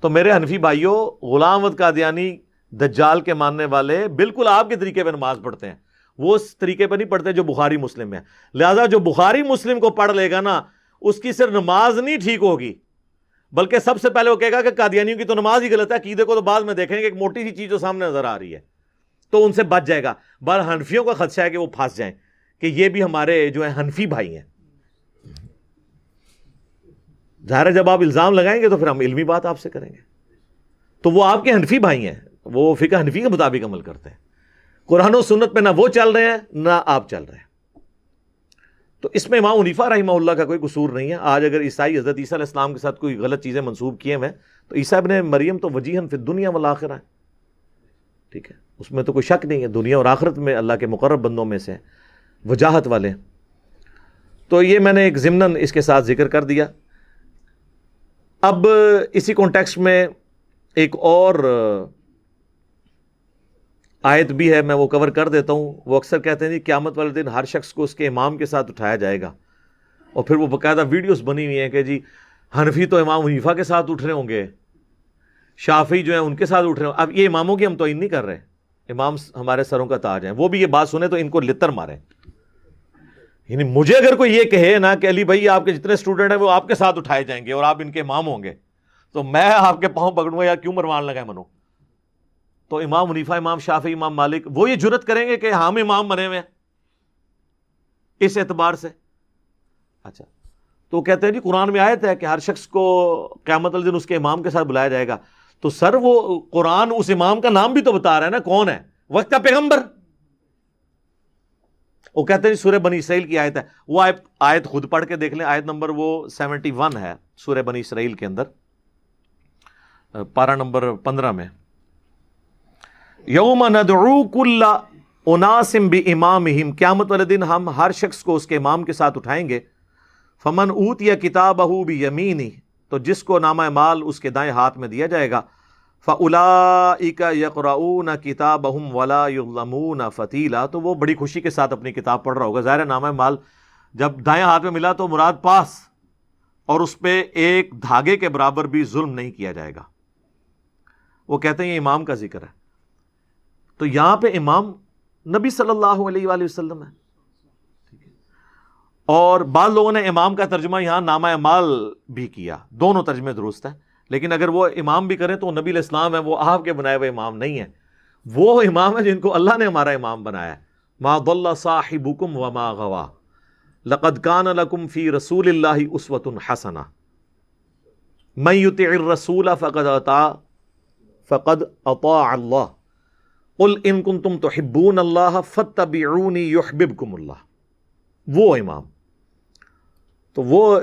تو میرے حنفی بھائیوں، غلام احمد قادیانی دجال کے ماننے والے بالکل آپ کے طریقے پہ نماز پڑھتے ہیں، وہ اس طریقے پہ نہیں پڑھتے جو بخاری مسلم ہے. لہذا جو بخاری مسلم کو پڑھ لے گا نا، اس کی صرف نماز نہیں ٹھیک ہوگی، بلکہ سب سے پہلے وہ کہے گا کہ قادیانیوں کی تو نماز ہی غلط ہے. عقیدے کو تو بعد میں دیکھیں گے، ایک موٹی سی چیز جو سامنے نظر آ رہی ہے تو ان سے بچ جائے گا. بہر حنفیوں کا خدشہ ہے کہ وہ پھنس جائیں کہ یہ بھی ہمارے جو ہیں حنفی بھائی ہیں. ظاہر ہے جب آپ الزام لگائیں گے تو پھر ہم علمی بات آپ سے کریں گے. تو وہ آپ کے حنفی بھائی ہیں، وہ فقہ حنفی کے مطابق عمل کرتے ہیں، قرآن و سنت پہ نہ وہ چل رہے ہیں نہ آپ چل رہے ہیں. تو اس میں امام حنیفہ رحمہ اللہ کا کوئی قصور نہیں ہے. آج اگر عیسائی حضرت عیسیٰ علیہ السلام کے ساتھ کوئی غلط چیزیں منسوب کیے ہوئے تو عیسیٰ ابن مریم تو وجیہن فی الدنیا والآخرہ ہے، ٹھیک ہے، اس میں تو کوئی شک نہیں ہے، دنیا اور آخرت میں اللہ کے مقرب بندوں میں سے وجاہت والے. تو یہ میں نے ایک ضمناً اس کے ساتھ ذکر کر دیا. اب اسی کانٹیکسٹ میں ایک اور آیت بھی ہے، میں وہ کور کر دیتا ہوں. وہ اکثر کہتے ہیں جی قیامت والے دن ہر شخص کو اس کے امام کے ساتھ اٹھایا جائے گا، اور پھر وہ باقاعدہ ویڈیوز بنی ہوئی ہیں کہ جی حنفی تو امام حنیفہ کے ساتھ اٹھ رہے ہوں گے، شافعی جو ہیں ان کے ساتھ اٹھ رہے ہوں. اب یہ اماموں کی ہم توہین نہیں کر رہے، امام ہمارے سروں کا تاج ہیں، وہ بھی یہ بات سنیں تو ان کو لتر ماریں. یعنی مجھے اگر کوئی یہ کہے نا کہ علی بھائی آپ کے جتنے اسٹوڈنٹ ہیں وہ آپ کے ساتھ اٹھائے جائیں گے اور آپ ان کے امام ہوں گے، تو میں آپ کے پاؤں پکڑوں گا یا کیوں مروان لگائے منو. تو امام حنیفہ، امام شافعی، امام مالک وہ یہ جرت کریں گے کہ ہم امام بنے ہوئے ہیں اس اعتبار سے. اچھا، تو کہتے ہیں جی قرآن میں آیت ہے کہ ہر شخص کو قیامت والے دن اس کے امام کے ساتھ بلایا جائے گا. تو سر وہ قرآن اس امام کا نام بھی تو بتا رہا ہے نا، کون ہے؟ وقت کا پیغمبر. وہ کہتے ہیں جی سورہ بنی اسرائیل کی آیت ہے، وہ آیت خود پڑھ کے دیکھ لیں، آیت نمبر وہ 71 ہے سورہ بنی اسرائیل کے اندر، پارہ نمبر 15 میں. یوم ندعو کل اناس بامامہم، قیامت والے دن ہم ہر شخص کو اس کے امام کے ساتھ اٹھائیں گے. فمن اوتی کتابہ بیمینہ، تو جس کو نامہ اعمال اس کے دائیں ہاتھ میں دیا جائے گا. فاولئک یقرؤون کتابہم ولا یظلمون فتیلا، تو وہ بڑی خوشی کے ساتھ اپنی کتاب پڑھ رہا ہوگا. ظاہر ہے نامہ اعمال جب دائیں ہاتھ میں ملا تو مراد پاس، اور اس پہ ایک دھاگے کے برابر بھی ظلم نہیں کیا جائے گا. وہ کہتے ہیں یہ امام کا ذکر ہے. تو یہاں پہ امام نبی صلی اللہ علیہ وآلہ وسلم ہے. اور بعض لوگوں نے امام کا ترجمہ یہاں نامہ اعمال بھی کیا، دونوں ترجمے درست ہیں، لیکن اگر وہ امام بھی کریں تو نبی علیہ السلام ہے، وہ آپ کے بنائے ہوئے امام نہیں ہیں. وہ امام ہے جن کو اللہ نے ہمارا امام بنایا ہے. ما ضل صاحبکم وما غوا لقد کان لکم فی رسول اللہ اسوۃ حسنہ من یطع الرسول فقد اطاع اللہ قل ان کنتم تحبون اللہ فاتبعونی یحببکم اللہ. وہ امام. تو وہ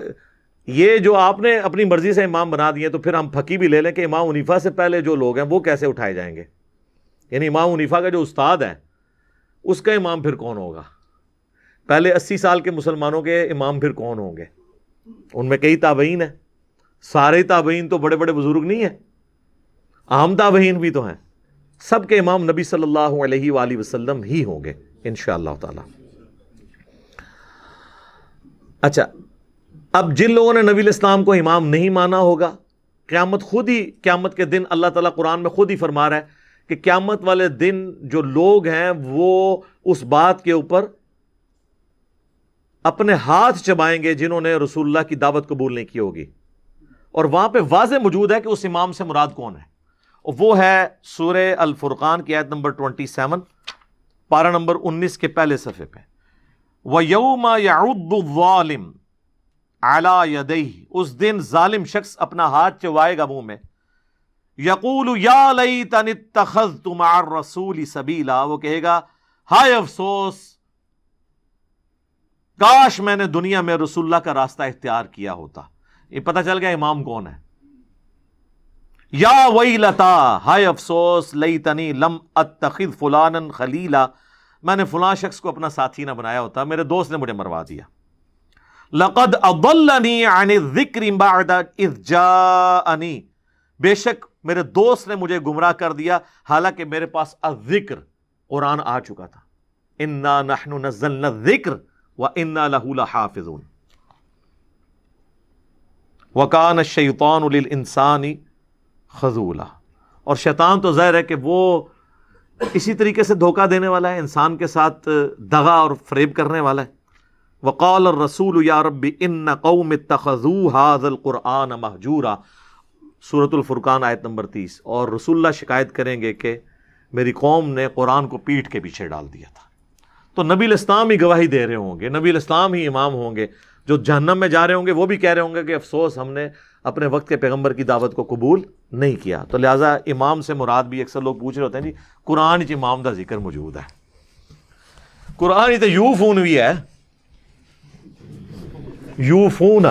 یہ جو آپ نے اپنی مرضی سے امام بنا دیے، تو پھر ہم پھکی بھی لے لیں کہ امام حنیفہ سے پہلے جو لوگ ہیں وہ کیسے اٹھائے جائیں گے. یعنی امام حنیفہ کا جو استاد ہے اس کا امام پھر کون ہوگا؟ پہلے 80 سال کے مسلمانوں کے امام پھر کون ہوں گے؟ ان میں کئی تابعین ہیں، سارے تابعین تو بڑے بڑے بزرگ نہیں ہیں، عام تابعین بھی تو ہیں. سب کے امام نبی صلی اللہ علیہ وآلہ وسلم ہی ہوں گے انشاءاللہ تعالی. اچھا، اب جن لوگوں نے نبی علیہ السلام کو امام نہیں مانا ہوگا، قیامت کے دن اللہ تعالیٰ قرآن میں خود ہی فرما رہا ہے کہ قیامت والے دن جو لوگ ہیں وہ اس بات کے اوپر اپنے ہاتھ چبائیں گے جنہوں نے رسول اللہ کی دعوت قبول نہیں کی ہوگی. اور وہاں پہ واضح موجود ہے کہ اس امام سے مراد کون ہے، اور وہ ہے سورہ الفرقان کی آیت نمبر 27، پارہ نمبر 19 کے پہلے صفحے پہ. وَيَوْمَ يَعُضُّ الظَّالِمُ عَلَى يَدَيْهِ، اس دن ظالم شخص اپنا ہاتھ چبائے گا منہ میں. یقول یا لیتنی اتخذت مع الرسول سبیلا، وہ کہے گا ہائے افسوس، کاش میں نے دنیا میں رسول اللہ کا راستہ اختیار کیا ہوتا. یہ پتہ چل گیا امام کون ہے. یا ویلتا، ہائے افسوس، لیتنی لم اتخذ فلانا خلیلا، میں نے فلاں شخص کو اپنا ساتھی نہ بنایا ہوتا، میرے دوست نے مجھے مروا دیا. لقد اضلنی عن الذکر بعد اذ جاءنی، بے شک میرے دوست نے مجھے گمراہ کر دیا حالانکہ میرے پاس الذکر قرآن آ چکا تھا. انا نحن نزلنا الذکر وانا له لحافظون. وکان الشیطان للانسان خذولا، اور شیطان تو ظاہر ہے کہ وہ اسی طریقے سے دھوکہ دینے والا ہے، انسان کے ساتھ دغا اور فریب کرنے والا ہے. وقال الرسول یا رب ان قوم اتخذوا هذا القرآن مہجورا، سورۃ الفرقان آیت نمبر 30. اور رسول اللہ شکایت کریں گے کہ میری قوم نے قرآن کو پیٹھ کے پیچھے ڈال دیا تھا. تو نبی الاسلام ہی گواہی دے رہے ہوں گے، نبی الاسلام ہی امام ہوں گے. جو جہنم میں جا رہے ہوں گے وہ بھی کہہ رہے ہوں گے کہ افسوس ہم نے اپنے وقت کے پیغمبر کی دعوت کو قبول نہیں کیا. تو لہٰذا امام سے مراد بھی اکثر لوگ پوچھ رہے ہوتے ہیں جی قرآن وچ امام دا ذکر موجود ہے، قرآن ہی تو یوفون بھی ہے، یوفون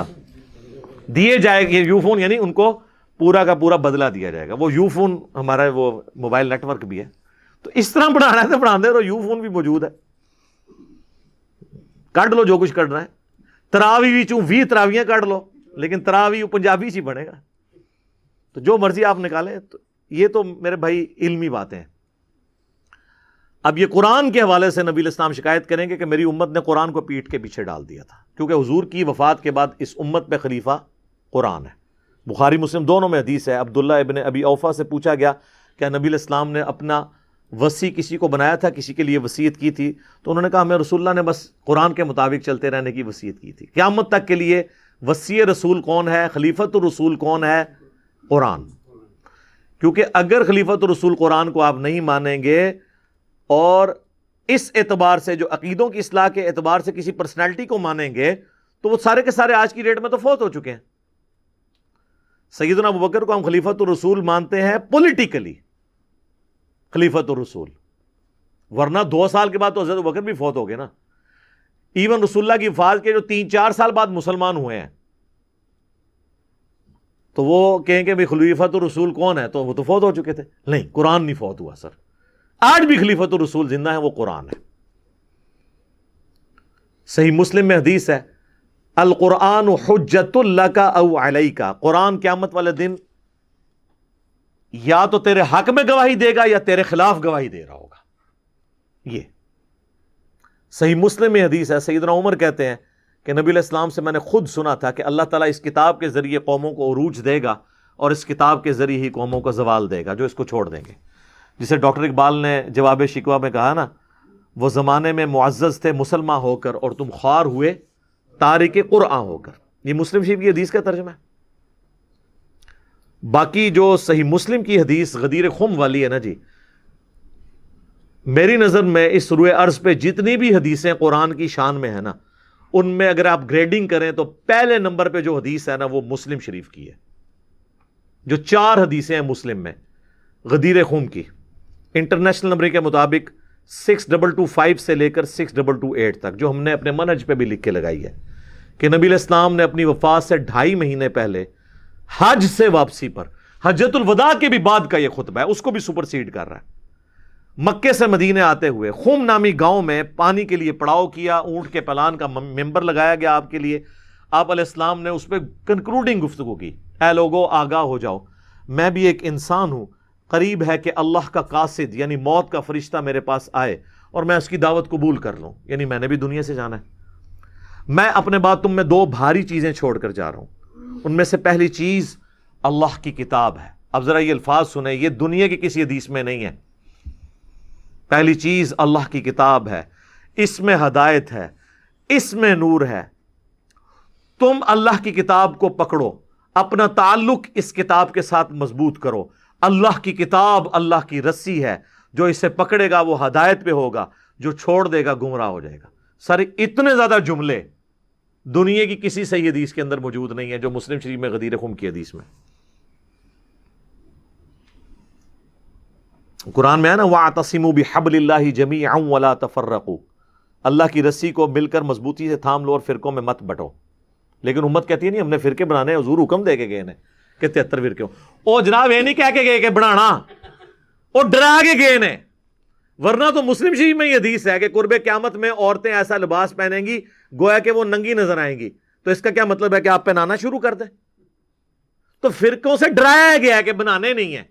دیے جائے گے، یوفون یعنی ان کو پورا کا پورا بدلہ دیا جائے گا. وہ یوفون ہمارا وہ موبائل نیٹ ورک بھی ہے، تو اس طرح پڑھانا ہے تو پڑھا دے رہو. یوفون بھی موجود ہے، کٹ لو جو کچھ کرنا ہے. تراوی بھی چوں 20 تراویاں کٹ لو، لیکن تراوی پنجابی سے بنے گا، تو جو مرضی آپ نکالیں. تو یہ تو میرے بھائی علمی باتیں ہیں. اب یہ قرآن کے حوالے سے نبی الاسلام شکایت کریں گے کہ میری امت نے قرآن کو پیٹ کے پیچھے ڈال دیا تھا، کیونکہ حضور کی وفات کے بعد اس امت پہ خلیفہ قرآن ہے. بخاری مسلم دونوں میں حدیث ہے. عبداللہ ابن ابی اوفا سے پوچھا گیا کہ نبی الاسلام نے اپنا وصی کسی کو بنایا تھا، کسی کے لیے وصیت کی تھی؟ تو انہوں نے کہا ہمیں رسول اللہ نے بس قرآن کے مطابق چلتے رہنے کی وصیت کی تھی. قیامت تک کے لیے وصی رسول کون ہے، خلیفۃ الرسول کون ہے؟ قرآن. کیونکہ اگر خلیفۃ الرسول قرآن کو آپ نہیں مانیں گے اور اس اعتبار سے جو عقیدوں کی اصلاح کے اعتبار سے کسی پرسنالٹی کو مانیں گے تو وہ سارے کے سارے آج کی ڈیٹ میں تو فوت ہو چکے ہیں. سیدنا ابوبکر کو ہم خلیفۃ الرسول مانتے ہیں پولیٹیکلی، خلیفۃ الرسول، ورنہ 2 سال کے بعد تو حضرت ابوبکر بھی فوت ہو گئے نا. ایون رسول اللہ کی وفات کے جو 3-4 سال بعد مسلمان ہوئے ہیں تو وہ کہیں کہ خلیفۃ الرسول کون ہے، تو وہ تو فوت ہو چکے تھے. نہیں، قرآن نہیں فوت ہوا سر. آج بھی خلیفۃ الرسول زندہ ہے، وہ قرآن ہے. صحیح مسلم میں حدیث ہے القرآن حجت لک او علیک، قرآن قیامت والے دن یا تو تیرے حق میں گواہی دے گا یا تیرے خلاف گواہی دے رہا ہوگا. یہ صحیح مسلم میں حدیث ہے. سیدنا عمر کہتے ہیں کہ نبی علیہ السلام سے میں نے خود سنا تھا کہ اللہ تعالیٰ اس کتاب کے ذریعے قوموں کو عروج دے گا اور اس کتاب کے ذریعے ہی قوموں کو زوال دے گا جو اس کو چھوڑ دیں گے. جسے ڈاکٹر اقبال نے جواب شکوہ میں کہا نا، وہ زمانے میں معزز تھے مسلمان ہو کر اور تم خوار ہوئے تارک قرآن ہو کر. یہ مسلم شریف کی حدیث کا ترجمہ ہے. باقی جو صحیح مسلم کی حدیث غدیر خم والی ہے نا جی، میری نظر میں اس روئے ارض پہ جتنی بھی حدیثیں قرآن کی شان میں ہیں نا، ان میں اگر آپ گریڈنگ کریں تو پہلے نمبر پہ جو حدیث ہے نا وہ مسلم شریف کی ہے. جو 4 حدیثیں ہیں مسلم میں غدیر خم کی، انٹرنیشنل نمبر کے مطابق 6225 سے لے کر 6228 تک، جو ہم نے اپنے منہج پہ بھی لکھ کے لگائی ہے کہ نبی علیہ السلام نے اپنی وفات سے 2.5 مہینے پہلے حج سے واپسی پر، حجۃ الوداع کے بھی بعد کا یہ خطبہ ہے، اس کو بھی سپرسیڈ کر رہا ہے. مکے سے مدینے آتے ہوئے خم نامی گاؤں میں پانی کے لیے پڑاؤ کیا، اونٹ کے پلان کا ممبر لگایا گیا آپ کے لیے. آپ علیہ السلام نے اس پہ کنکلوڈنگ گفتگو کی، اے لوگو آگاہ ہو جاؤ، میں بھی ایک انسان ہوں، قریب ہے کہ اللہ کا قاصد یعنی موت کا فرشتہ میرے پاس آئے اور میں اس کی دعوت قبول کر لوں، یعنی میں نے بھی دنیا سے جانا ہے. میں اپنے بعد تم میں 2 بھاری چیزیں چھوڑ کر جا رہا ہوں. ان میں سے پہلی چیز اللہ کی کتاب ہے. اب ذرا یہ الفاظ سنیں، یہ دنیا کی کسی حدیث میں نہیں ہے. پہلی چیز اللہ کی کتاب ہے، اس میں ہدایت ہے، اس میں نور ہے. تم اللہ کی کتاب کو پکڑو، اپنا تعلق اس کتاب کے ساتھ مضبوط کرو. اللہ کی کتاب اللہ کی رسی ہے، جو اسے پکڑے گا وہ ہدایت پہ ہوگا، جو چھوڑ دے گا گمراہ ہو جائے گا. سارے اتنے زیادہ جملے دنیا کی کسی صحیح حدیث کے اندر موجود نہیں ہے جو مسلم شریف میں غدیر خم کی حدیث میں. قرآن میں ہے نا وَاعْتَصِمُوا بِحَبْلِ اللَّهِ جَمِيعًا وَلَا تَفَرَّقُوا، اللہ کی رسی کو مل کر مضبوطی سے تھام لو اور فرقوں میں مت بٹو. لیکن امت کہتی ہے نہیں ہم نے فرقے بنانے، حضور حکم دے کے گئے نے کہ 73 فرقے ہوں. او جناب یہ نہیں کہہ کے گئے کہ بنانا، او ڈرا کے گئے نے. ورنہ تو مسلم شریف میں یہ حدیث ہے کہ قرب قیامت میں عورتیں ایسا لباس پہنیں گی گویا کہ وہ ننگی نظر آئیں گی. تو اس کا کیا مطلب ہے کہ آپ پہنانا شروع کر دیں؟ تو فرقوں سے ڈرایا گیا ہے کہ بنانے نہیں ہیں.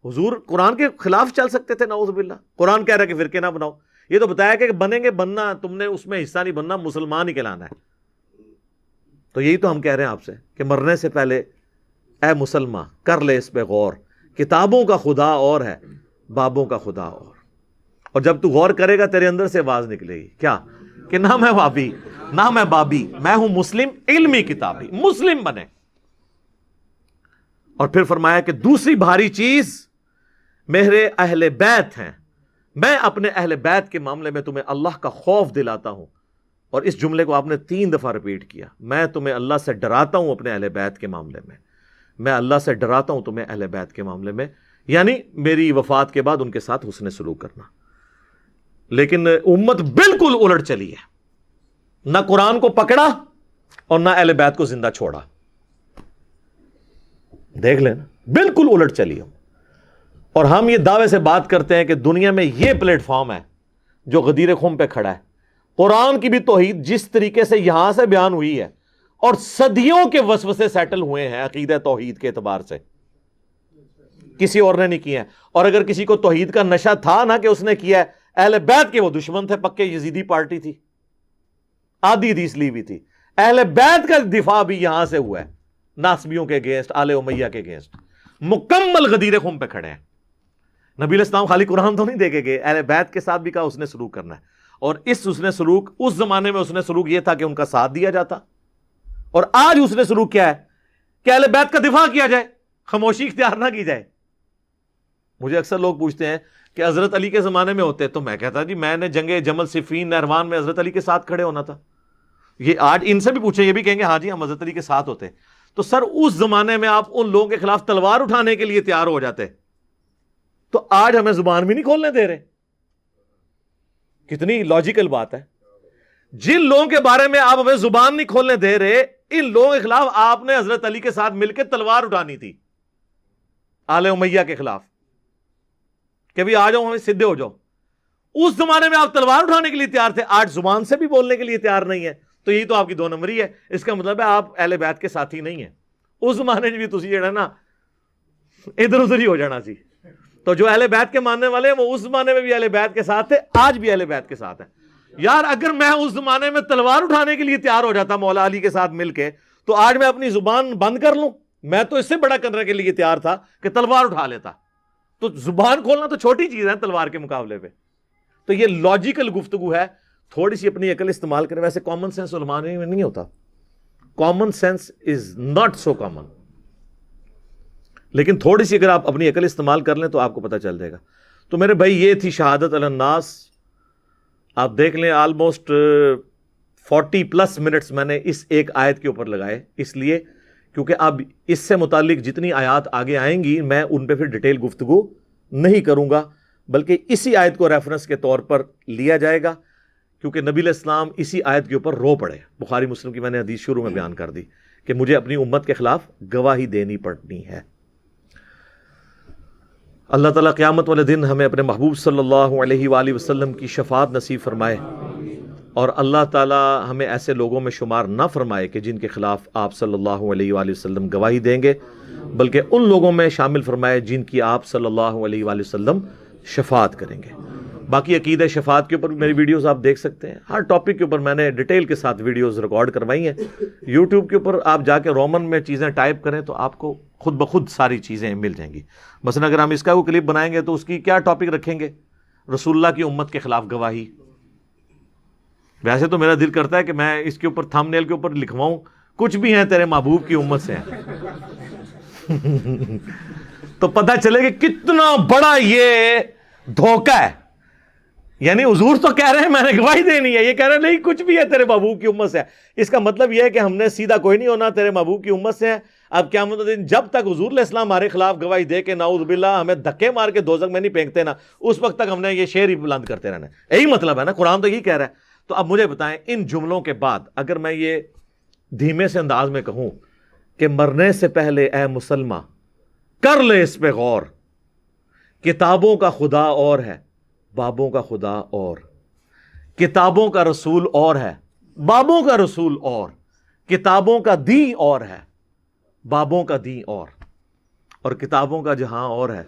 حضور قرآن کے خلاف چل سکتے تھے، نعوذ باللہ. قرآن کہہ رہا ہے کہ فرقے نہ بناؤ. یہ تو بتایا کہ بنیں گے، بننا تم نے اس میں حصہ نہیں بننا، مسلمان ہی کہلانا ہے. تو یہی تو ہم کہہ رہے ہیں آپ سے کہ مرنے سے پہلے اے مسلمان کر لے اس پہ غور. کتابوں کا خدا اور ہے، بابوں کا خدا اور جب تو غور کرے گا تیرے اندر سے آواز نکلے گی کیا کہ نہ میں وابی نہ میں بابی، میں ہوں مسلم علمی کتابی. مسلم بنے. اور پھر فرمایا کہ دوسری بھاری چیز میرے اہل بیت ہیں. میں اپنے اہل بیت کے معاملے میں تمہیں اللہ کا خوف دلاتا ہوں. اور اس جملے کو آپ نے 3 دفعہ ریپیٹ کیا. میں تمہیں اللہ سے ڈراتا ہوں اپنے اہل بیت کے معاملے میں. میں اللہ سے ڈراتا ہوں تمہیں اہل بیت کے معاملے میں، یعنی میری وفات کے بعد ان کے ساتھ حسن سلوک کرنا. لیکن امت بالکل الٹ چلی ہے. نہ قرآن کو پکڑا اور نہ اہل بیت کو زندہ چھوڑا. دیکھ لینا بالکل الٹ چلی ہم. اور ہم یہ دعوے سے بات کرتے ہیں کہ دنیا میں یہ پلیٹ فارم ہے جو غدیر خم پہ کھڑا ہے. قرآن کی بھی توحید جس طریقے سے یہاں سے بیان ہوئی ہے اور صدیوں کے وسوسے سیٹل ہوئے ہیں عقیدہ توحید کے اعتبار سے، کسی اور نے نہیں کیا ہے. اور اگر کسی کو توحید کا نشہ تھا نا کہ اس نے کیا ہے، اہل بیت کے وہ دشمن تھے، پکے یزیدی پارٹی تھی، آدھی حدیث لی ہوئی تھی. اہل بیت کا دفاع بھی یہاں سے ہوا ہے، ناسبیوں کے اگینسٹ، آل امیہ کے اگینسٹ. مکمل غدیر خم پہ کھڑے ہیں. نبی علیہ السلام خالی قرآن تو نہیں دے کے گئے، اہل بیت کے ساتھ بھی کہا اس نے سلوک کرنا ہے. اور اس نے سلوک اس زمانے میں اس نے سلوک یہ تھا کہ ان کا ساتھ دیا جاتا. اور آج اس نے سلوک کیا ہے کہ اہل بیت کا دفاع کیا جائے، خاموشی اختیار نہ کی جائے. مجھے اکثر لوگ پوچھتے ہیں کہ حضرت علی کے زمانے میں ہوتے، تو میں کہتا جی میں نے جنگ جمل صفین نہروان میں حضرت علی کے ساتھ کھڑے ہونا تھا. یہ آج ان سے بھی پوچھیں، یہ بھی کہیں گے ہاں جی ہم حضرت علی کے ساتھ ہوتے. تو سر اس زمانے میں آپ ان لوگوں کے خلاف تلوار اٹھانے کے لیے تیار ہو جاتے، تو آج ہمیں زبان بھی نہیں کھولنے دے رہے. کتنی لاجیکل بات ہے. جن لوگوں کے بارے میں آپ ہمیں زبان نہیں کھولنے دے رہے، ان لوگوں کے خلاف آپ نے حضرت علی کے ساتھ مل کے تلوار اٹھانی تھی، آل امیہ کے خلاف، کہ بھی آ جاؤ ہمیں سدھے ہو جاؤ. اس زمانے میں آپ تلوار اٹھانے کے لیے تیار تھے، آج زبان سے بھی بولنے کے لیے تیار نہیں ہے. تو یہی تو آپ کی 2 نمبری ہے. اس کا مطلب ہے آپ اہل بیت کے ساتھی نہیں ہیں. اس زمانے میں بھی تسی جڑا نا ادھر ادھر ہی ہو جانا سی. تو جو اہل بیت کے ماننے والے ہیں وہ اس زمانے میں بھی اہل بیت کے ساتھ تھے، آج بھی اہل بیت کے ساتھ ہیں. یار اگر میں اس زمانے میں تلوار اٹھانے کے لیے تیار ہو جاتا مولا علی کے ساتھ مل کے، تو آج میں اپنی زبان بند کر لوں. میں تو اس سے بڑا کرنے کے لیے تیار تھا کہ تلوار اٹھا لیتا. تو زبان کھولنا تو چھوٹی چیز ہے تلوار کے مقابلے پہ. تو یہ لاجیکل گفتگو ہے. تھوڑی سی اپنی عقل استعمال کریں. ویسے کامن سینس علماء میں نہیں ہوتا. Common sense is not so common. لیکن تھوڑی سی اگر آپ اپنی عقل استعمال کر لیں تو آپ کو پتہ چل جائے گا. تو میرے بھائی یہ تھی شہادت علی الناس. آپ دیکھ لیں آلموسٹ 40+ منٹس میں نے اس ایک آیت کے اوپر لگائے، اس لیے کیونکہ اب اس سے متعلق جتنی آیات آگے آئیں گی میں ان پہ پھر ڈیٹیل گفتگو نہیں کروں گا، بلکہ اسی آیت کو ریفرنس کے طور پر لیا جائے گا، کیونکہ نبی علیہ السلام اسی آیت کے اوپر رو پڑے. بخاری مسلم کی میں نے حدیث شروع میں بیان کر دی کہ مجھے اپنی امت کے خلاف گواہی دینی پڑنی ہے. اللہ تعالیٰ قیامت والے دن ہمیں اپنے محبوب صلی اللہ علیہ وآلہ وسلم کی شفاعت نصیب فرمائے، اور اللہ تعالیٰ ہمیں ایسے لوگوں میں شمار نہ فرمائے کہ جن کے خلاف آپ صلی اللہ علیہ وآلہ وسلم گواہی دیں گے، بلکہ ان لوگوں میں شامل فرمائے جن کی آپ صلی اللہ علیہ وآلہ وسلم شفاعت کریں گے. باقی عقیدہ شفاعت کے اوپر میری ویڈیوز آپ دیکھ سکتے ہیں. ہر ٹاپک کے اوپر میں نے ڈیٹیل کے ساتھ ویڈیوز ریکارڈ کروائی ہیں. یوٹیوب کے اوپر آپ جا کے رومن میں چیزیں ٹائپ کریں تو آپ کو خود بخود ساری چیزیں مل جائیں گی. مثلا اگر ہم اس کا کوئی کلپ بنائیں گے تو اس کی کیا ٹاپک رکھیں گے؟ رسول اللہ کی امت کے خلاف گواہی. ویسے تو میرا دل کرتا ہے کہ میں اس کے اوپر تھم نیل کے اوپر لکھواؤں کچھ بھی ہیں تیرے محبوب کی امت سے ہیں تو پتہ چلے کہ کتنا بڑا یہ دھوکہ ہے. یعنی حضور تو کہہ رہے ہیں میں نے گواہی دینی ہے، یہ کہہ رہے ہیں نہیں کچھ بھی ہے تیرے محبوب کی امت سے ہے. اس کا مطلب یہ ہے کہ ہم نے سیدھا کوئی نہیں ہونا، تیرے محبوب کی امت سے ہے. اب قیامت کے دن جب تک حضور علیہ السلام ہمارے خلاف گواہی دے کے نعوذ باللہ ہمیں دھکے مار کے دوزخ میں نہیں پھینکتے نا، اس وقت تک ہم نے یہ شعر ہی بلند کرتے رہنا ہے. یہی مطلب ہے نا، قرآن تو یہی کہہ رہا ہے. تو اب مجھے بتائیں ان جملوں کے بعد اگر میں یہ دھیمے سے انداز میں کہوں کہ مرنے سے پہلے اے مسلمہ کر لے اس پہ غور، کتابوں کا خدا اور ہے، بابوں کا خدا اور، کتابوں کا رسول اور ہے، بابوں کا رسول اور. کتابوں کا دین اور ہے، بابوں کا دین اور کتابوں کا جہاں اور ہے،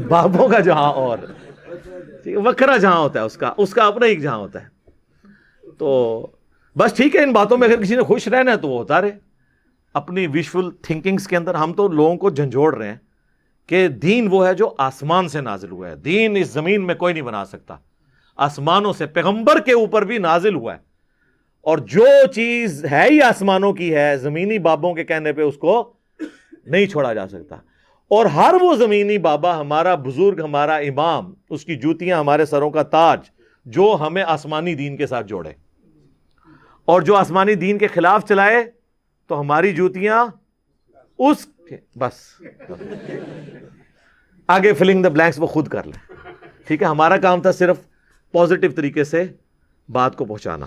بابوں کا جہاں اور ہے، وکھرا جہاں ہوتا ہے، اس کا اپنا ایک جہاں ہوتا ہے۔ تو بس ٹھیک ہے، ان باتوں میں اگر کسی نے خوش رہنا ہے تو وہ ہوتا رہے اپنی وشفل تھنکنگز کے اندر۔ ہم تو لوگوں کو جھنجھوڑ رہے ہیں کہ دین وہ ہے جو آسمان سے نازل ہوا ہے، دین اس زمین میں کوئی نہیں بنا سکتا، آسمانوں سے پیغمبر کے اوپر بھی نازل ہوا ہے، اور جو چیز ہے ہی آسمانوں کی ہے، زمینی بابوں کے کہنے پہ اس کو نہیں چھوڑا جا سکتا۔ اور ہر وہ زمینی بابا، ہمارا بزرگ، ہمارا امام، اس کی جوتیاں ہمارے سروں کا تاج، جو ہمیں آسمانی دین کے ساتھ جوڑے، اور جو آسمانی دین کے خلاف چلائے تو ہماری جوتیاں اس کے، بس آگے فلنگ دا بلینکس وہ خود کر لیں، ٹھیک ہے۔ ہمارا کام تھا صرف پازیٹیو طریقے سے بات کو پہنچانا۔